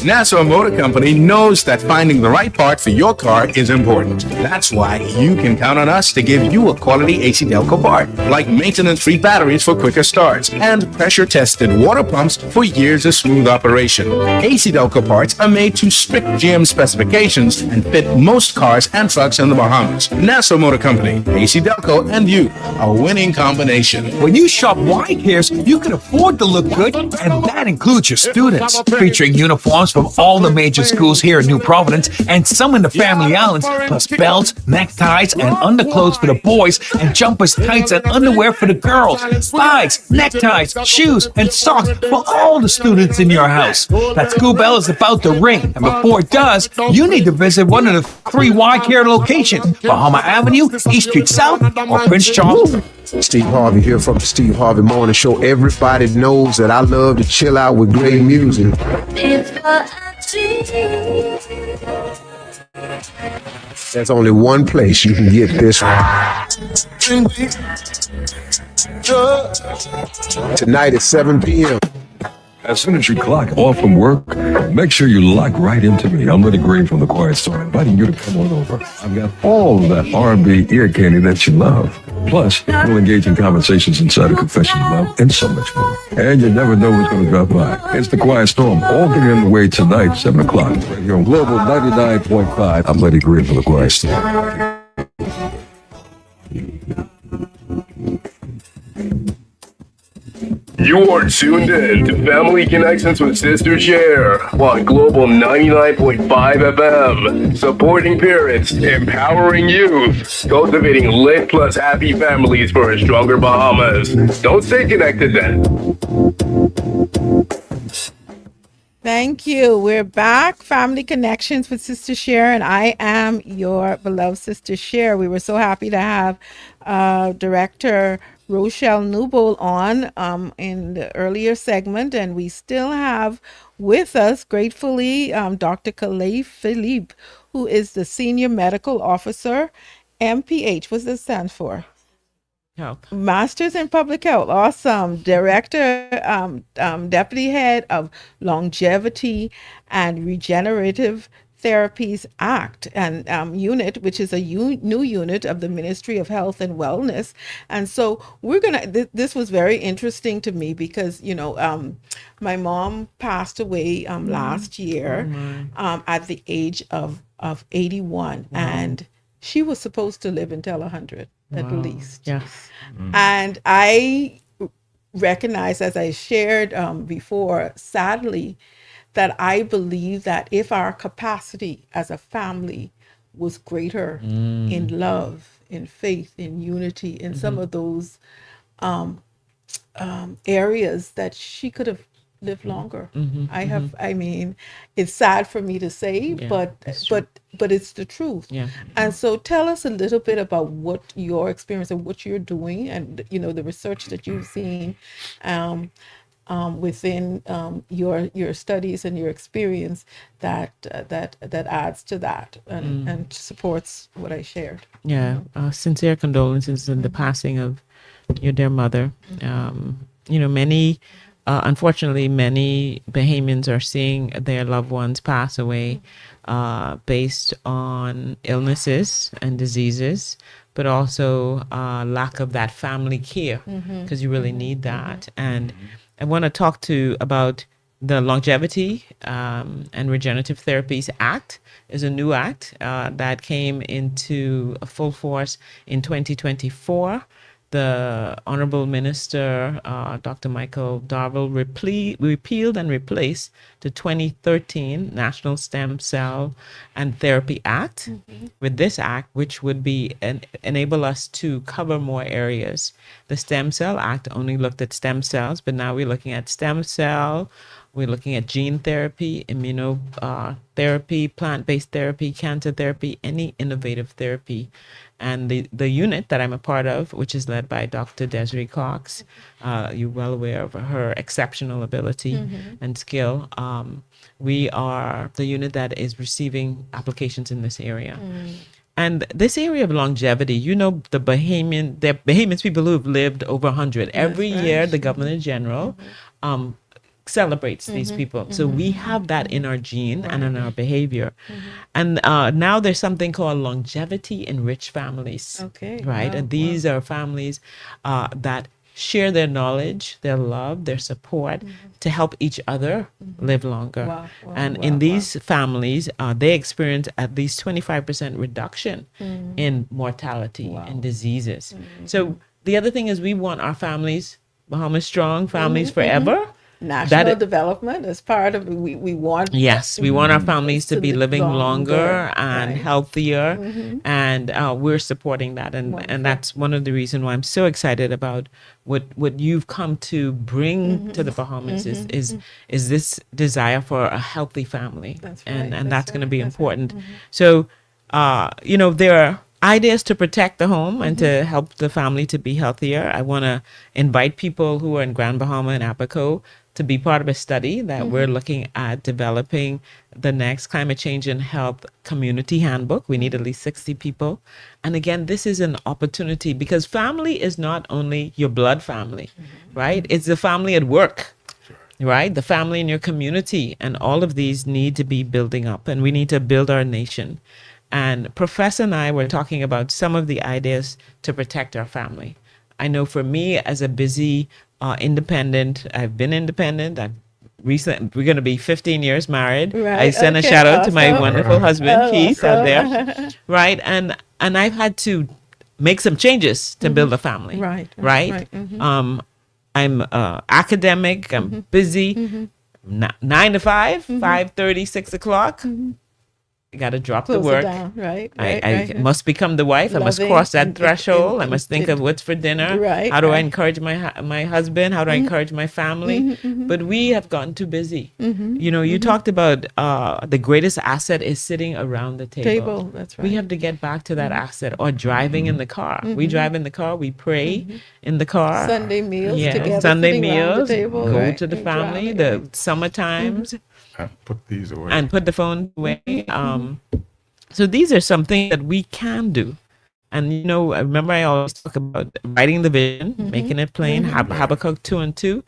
Nassau Motor Company knows that finding the right part for your car is important. That's why you can count on us to give you a quality AC Delco part, like maintenance-free batteries for quicker starts and pressure-tested water pumps for years of smooth operation. AC Delco parts are made to strict GM specifications and fit most cars and trucks in the Bahamas. Nassau Motor Company, AC Delco, and you, a winning combination. When you shop Y Cares, you can afford to look good, and that includes your students. Featuring uniforms from all the major schools here in New Providence and some in the Family Islands, plus belts, neckties, and underclothes for the boys, and jumpers, tights, and underwear for the girls. Bags, neckties, shoes, and socks for all the students in your house. That school bell is about to ring, and before it does, you need to visit one of the 3 Y Care locations: Bahama Avenue, East Street South, or Prince Charles. Steve Harvey here from the Steve Harvey Morning Show. Everybody knows that I love to chill out with great music. There's only one place you can get this tonight at 7 p.m. As soon as you clock off from work, make sure you lock right into me. I'm Lenny Green from the Quiet Storm, inviting you to come on over. I've got all of that R&B ear candy that you love. Plus, we'll engage in conversations inside a confession of love and so much more. And you never know who's going to drop by. It's the Quiet Storm, all getting underway tonight, 7 o'clock, right here on Global 99.5. I'm Lenny Green from the Quiet Storm. You are tuned in to Family Connections with Sister Cher on Global 99.5 FM, supporting parents, empowering youth, cultivating lit plus happy families for a stronger Bahamas. Don't stay connected then. Thank you. We're back. Family Connections with Sister Cher, and I am your beloved Sister Cher. We were so happy to have Director Rochelle Newbold on in the earlier segment, and we still have with us, gratefully, Dr. Calais Philippe, who is the Senior Medical Officer, MPH. What's this stand for? Health. Masters in Public Health. Awesome. Director, Deputy Head of Longevity and Regenerative Therapies Act and unit, which is a new unit of the Ministry of Health and Wellness. And so we're gonna. This was very interesting to me because my mom passed away last year at the age of 81, and she was supposed to live until 100 at least. Yes. And I recognize, as I shared before, sadly, that I believe that if our capacity as a family was greater in love, in faith, in unity, in some of those areas, that she could have lived longer. I mean, it's sad for me to say, but it's the truth. Yeah. And so tell us a little bit about what your experience and what you're doing, and the research that you've seen within your studies and your experience that adds to that and supports what I shared. Yeah, sincere condolences in the passing of your dear mother. Many unfortunately, many Bahamians are seeing their loved ones pass away based on illnesses and diseases, but also lack of that family care, because you really need that. And I want to talk about the Longevity and Regenerative Therapies Act. Is a new act that came into full force in 2024. The Honorable Minister, Dr. Michael Darville, repealed and replaced the 2013 National Stem Cell and Therapy Act with this act, which would enable us to cover more areas. The Stem Cell Act only looked at stem cells, but now we're looking at stem cell, we're looking at gene therapy, immunotherapy, plant-based therapy, cancer therapy, any innovative therapy. And the unit that I'm a part of, which is led by Dr. Desiree Cox, you're well aware of her exceptional ability and skill. We are the unit that is receiving applications in this area. And this area of longevity, the Bahamians, people who have lived over 100. Every year, the Governor General celebrates these people. So we have that in our gene and in our behavior. And now there's something called longevity enriched families. Okay. Right? Wow, and these are families that share their knowledge, their love, their support to help each other live longer. And in these families, they experience at least 25% reduction in mortality and diseases. So the other thing is we want our families, Bahamas Strong, families forever. National development as part of we want. Yes, we want our families to be living longer and healthier, and we're supporting that, and that's one of the reasons why I'm so excited about what you've come to bring to the Bahamas is this desire for a healthy family, and that's going to be important. So, there are ideas to protect the home and to help the family to be healthier. I want to invite people who are in Grand Bahama and Abaco to be part of a study that we're looking at developing the next climate change and health community handbook. We need at least 60 people. And again, this is an opportunity because family is not only your blood family, right? It's the family at work, right? The family in your community. And all of these need to be building up, and we need to build our nation. And Professor and I were talking about some of the ideas to protect our family. I know for me, as a busy independent, I've been independent. We're going to be 15 years married. Right. I send a shout out to my wonderful husband, Keith, out there. Right. And I've had to make some changes to build a family. Right. I'm academic. I'm busy. 9 to 5, 5:30, 6 o'clock. I got to drop the work. I must become the wife. I must cross that threshold. I must think of what's for dinner. How do I encourage my husband? How do I encourage my family? But we have gotten too busy. You talked about the greatest asset is sitting around the table. That's right. We have to get back to that asset, or driving in the car. We drive in the car. We pray in the car. Sunday meals together. Sunday The meals. table, go to the family. The summer times. Put these away. And put the phone away. So these are something that we can do. And, I remember I always talk about writing the vision, making it plain, Habakkuk 2:2.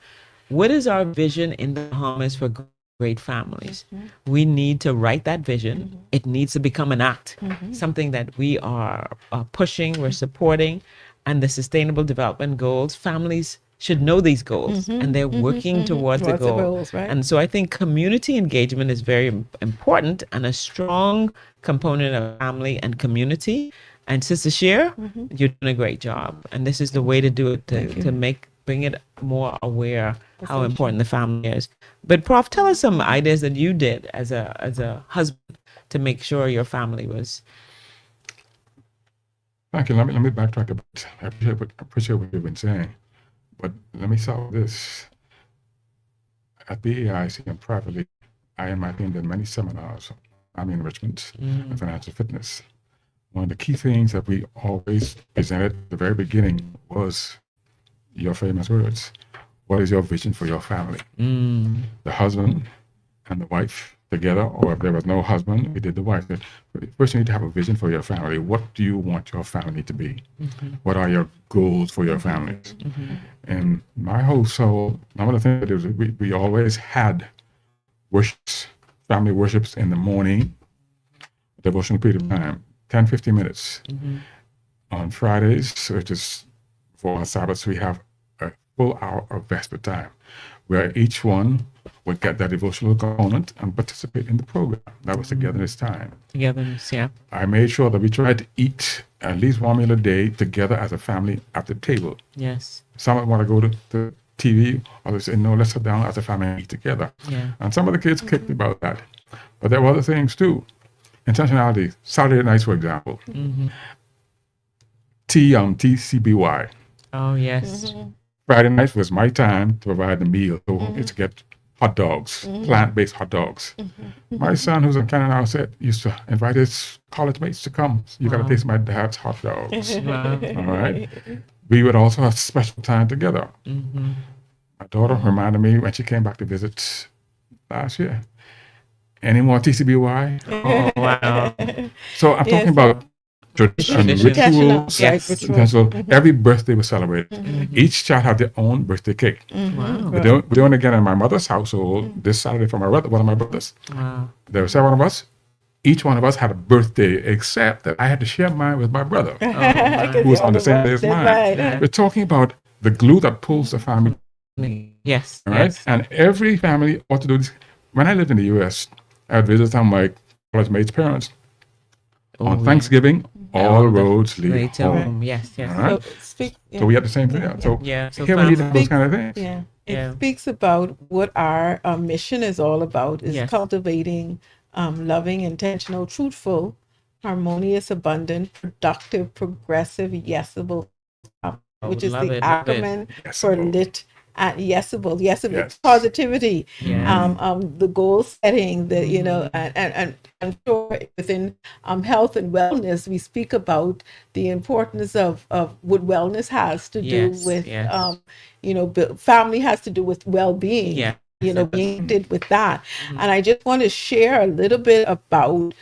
What is our vision in the Bahamas for great families? We need to write that vision. It needs to become an act, something that we are pushing, we're supporting. And the Sustainable Development Goals, families should know these goals and they're working towards the goal. Goals, right? And so I think community engagement is very important and a strong component of family and community. And Sister Cher, you're doing a great job. And this is the way to do it, to bring it more aware how important the family is. But Prof, tell us some ideas that you did as a husband to make sure your family was. Thank you. Let me backtrack a bit. I appreciate what you've been saying. But let me start with this. At BAIC and privately, I and my team did many seminars on enrichment and financial fitness. One of the key things that we always presented at the very beginning was your famous words. What is your vision for your family? The husband and the wife together, or if there was no husband, we did the wife. First, you need to have a vision for your family. What do you want your family to be? What are your goals for your families? In my household, one of the things that is we always had worships, family worships in the morning, devotional period of time, 10, 15 minutes. On Fridays, which is for our Sabbaths, we have a full hour of vesper time, where each one would get that devotional component and participate in the program. That was togetherness time. Togetherness, yeah. I made sure that we tried to eat at least one meal a day together as a family at the table. Yes. Some want to go to the TV, others say, no, let's sit down as a family and eat together. Yeah. And some of the kids kicked about that. But there were other things too. Intentionality. Saturday nights, for example. TCBY. Oh, yes. Friday night was my time to provide the meal. So to get hot dogs, plant-based hot dogs. My son, who's in Canada now, used to invite his college mates to come. You got to taste my dad's hot dogs. Wow. All right. We would also have special time together. My daughter reminded me when she came back to visit last year. Any more TCBY? Oh, wow. So I'm talking about tradition, rituals, intentional. Every birthday was celebrated. Each child had their own birthday cake. We're doing it again in my mother's household this Saturday for one of my brothers. Wow. There were 7 of us. Each one of us had a birthday, except that I had to share mine with my brother, who was on the same day as mine. We're talking about the glue that pulls the family. Yes. All right? Yes. And every family ought to do this. When I lived in the U.S., I would visit some of my college mates' parents. On Thanksgiving, all roads lead home. Yes, yes. All right? So we had the same thing. So here we need those kind of things. Yeah. It speaks about what our mission is all about, is cultivating loving, intentional, truthful, harmonious, abundant, productive, progressive, yesable, which is the acronym for LIT. Yesable, positivity, the goal setting, and I'm sure within health and wellness, we speak about the importance of what wellness has to do with, family has to do with well-being, being did with that. And I just want to share a little bit about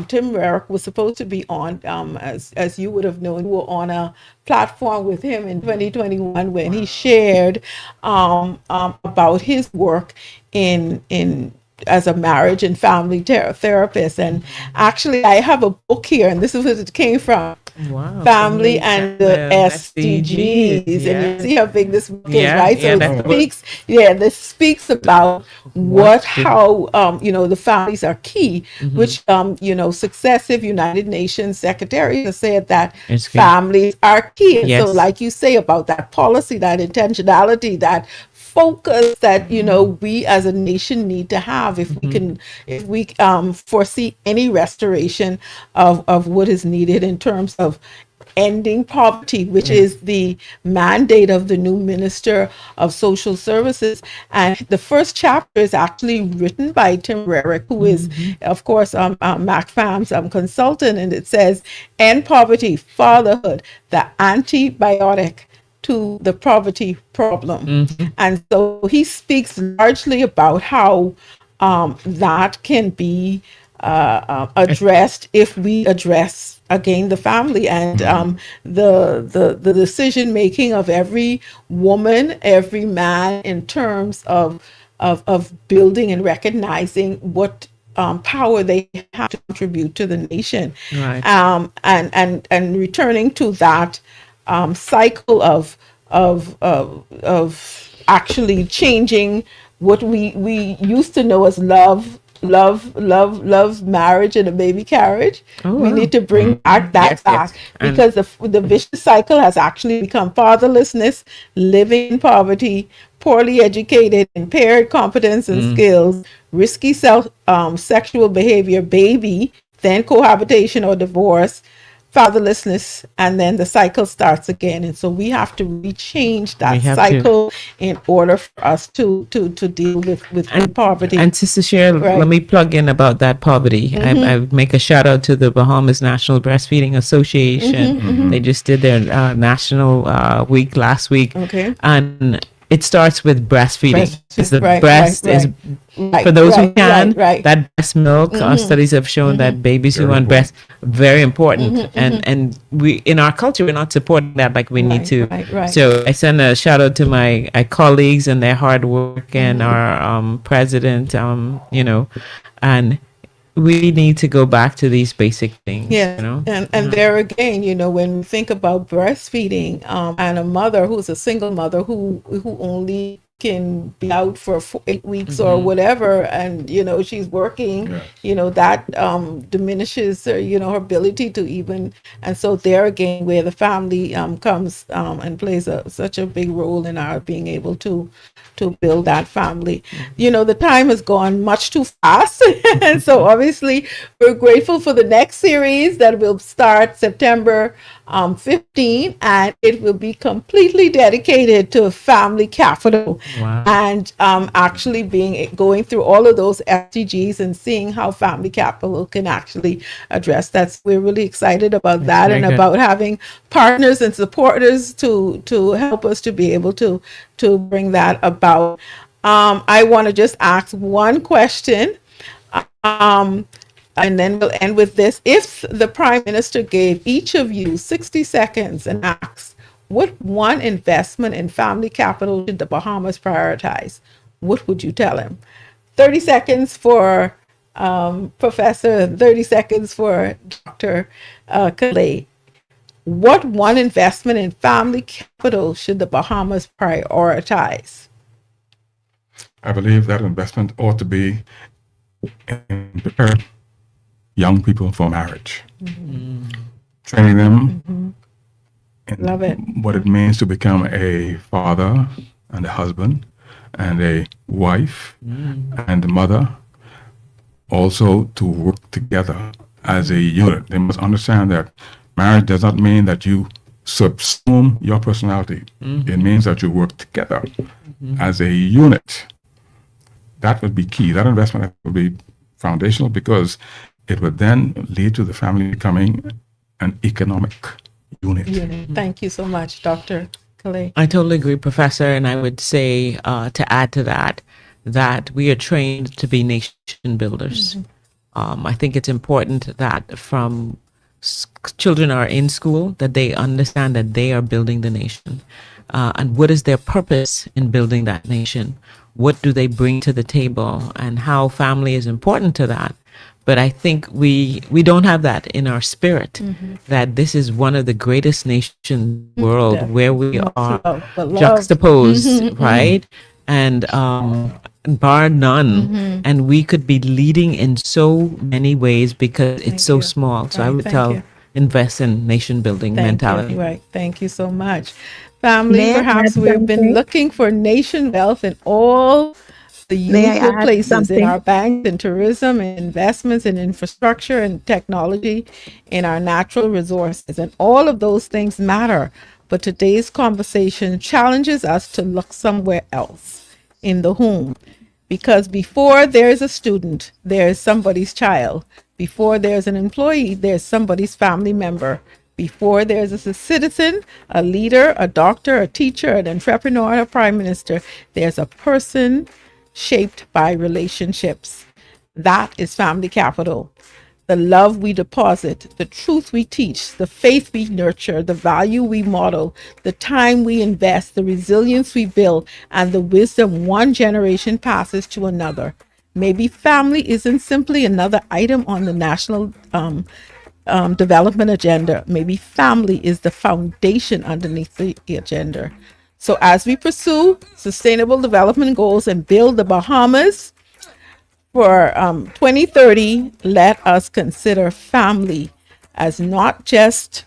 Tim Merrick was supposed to be on, as you would have known, we were on a platform with him in 2021 when he shared about his work in as a marriage and family therapist. And actually, I have a book here, and this is where it came from. Wow, Family and the SDGs. And you see how big this book is, right? So it speaks, this speaks about how the families are key, which successive United Nations secretaries have said that families are key. And so like you say about that policy, that intentionality, that focus that we as a nation need to have if we foresee any restoration of what is needed in terms of ending poverty, which is the mandate of the new Minister of Social Services. And the first chapter is actually written by Tim Merrick, who is, of course, MacFam's consultant, and it says, "End poverty, fatherhood, the antibiotic to the poverty problem." And so he speaks largely about how that can be addressed if we address again the family and the decision making of every woman, every man, in terms of building and recognizing what power they have to contribute to the nation, and returning to that cycle of actually changing what we used to know as love, marriage, and a baby carriage. We need to bring that back because the vicious cycle has actually become fatherlessness, living in poverty, poorly educated, impaired competence and skills, risky sexual behavior, baby, then cohabitation or divorce, fatherlessness, and then the cycle starts again. And so we have to rechange that cycle in order for us to deal with poverty. And Sister Cher, let me plug in about that poverty. I make a shout out to the Bahamas National Breastfeeding Association. They just did their national week last week. And it starts with breastfeeding. Because the Right, breast right, is, right. for those who Right, can, right, right. that breast milk, studies have shown that babies who on breast, very important. And we, in our culture, we're not supporting that like we need to. right. So I send a shout out to my colleagues and their hard work and our president, and we need to go back to these basic things. Yes, and there again, when we think about breastfeeding, and a mother who's a single mother who only can be out for 8 weeks or whatever, and she's working, that diminishes her, her ability to even, and so there again, where the family comes and plays such a big role in our being able to build that family. The time has gone much too fast. And so obviously we're grateful for the next series that will start September 15, and it will be completely dedicated to family capital. Wow. And actually going through all of those SDGs and seeing how family capital can actually address that. We're really excited about that, and about having partners and supporters to help us to be able to bring that about. I want to just ask one question, and then we'll end with this. If the Prime Minister gave each of you 60 seconds and asked, what one investment in family capital should the Bahamas prioritize, what would you tell him? 30 seconds for Professor, 30 seconds for Dr. Calais. What one investment in family capital should the Bahamas prioritize? I believe that investment ought to be in preparing young people for marriage, training them in Love it. what it means to become a father and a husband and a wife and a mother, also to work together as a unit. They must understand that marriage does not mean that you subsume your personality. It means that you work together as a unit. That would be key. That investment would be foundational, because it would then lead to the family becoming an economic unit. Thank you so much, Dr. Calais. I totally agree, Professor. And I would say, to add to that, that we are trained to be nation builders. I think it's important that from children are in school, that they understand that they are building the nation. And what is their purpose in building that nation? What do they bring to the table, and how family is important to that? But I think we don't have that in our spirit, that this is one of the greatest nations in the world, where we are juxtaposed, right? And bar none. And we could be leading in so many ways because it's so small. So I would tell, invest in nation building mentality. Right. Thank you so much. Family, perhaps we've been looking for nation wealth in all the usual places, in our banks, in tourism, in investments, in infrastructure and technology, in our natural resources. And all of those things matter. But today's conversation challenges us to look somewhere else, in the home. Because before there's a student, there's somebody's child. Before there's an employee, there's somebody's family member. Before there's a citizen, a leader, a doctor, a teacher, an entrepreneur, and a prime minister, there's a person shaped by relationships. That is family capital. The love we deposit, the truth we teach, the faith we nurture, the value we model, the time we invest, the resilience we build, and the wisdom one generation passes to another. Maybe family isn't simply another item on the national development agenda. Maybe family is the foundation underneath the agenda. So as we pursue sustainable development goals and build the Bahamas for 2030, let us consider family as not just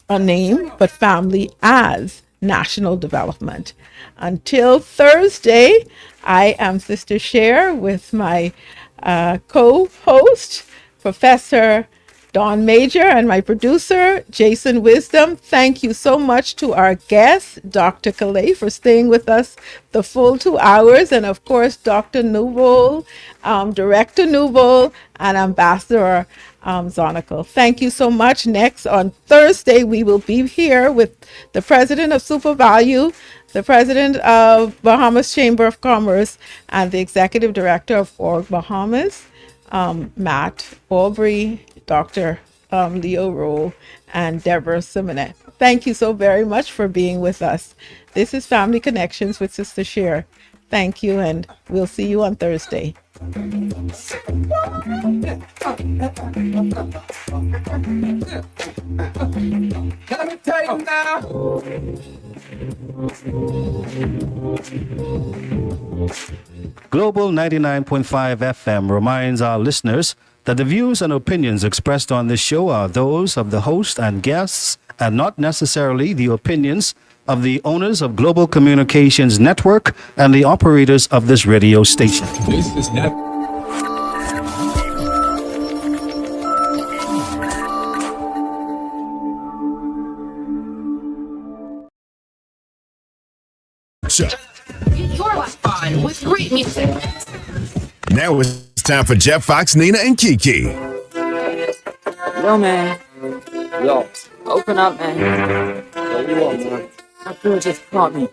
a name, but family as national development. Until Thursday, I am Sister Cher with my co-host, Professor Dawn Major, and my producer, Jason Wisdom. Thank you so much to our guest, Dr. Calais, for staying with us the full 2 hours. And of course, Dr. Newbold, Director Newbold, and Ambassador Zonical. Thank you so much. Next on Thursday, we will be here with the president of Super Value, the president of Bahamas Chamber of Commerce, and the executive director of Org Bahamas, Matt Aubrey, Dr. Leo Rowe, and Deborah Simonet. Thank you so very much for being with us. This is Family Connections with Sister Cher. Thank you, and we'll see you on Thursday. Global 99.5 FM reminds our listeners that the views and opinions expressed on this show are those of the host and guests and not necessarily the opinions of the owners of Global Communications Network and the operators of this radio station. This is not. Your life fun with great music. Now it's time for Jeff Fox, Nina, and Kiki. Yo, man. Yo, open up, man. Yo, you want, man? That girl just caught me.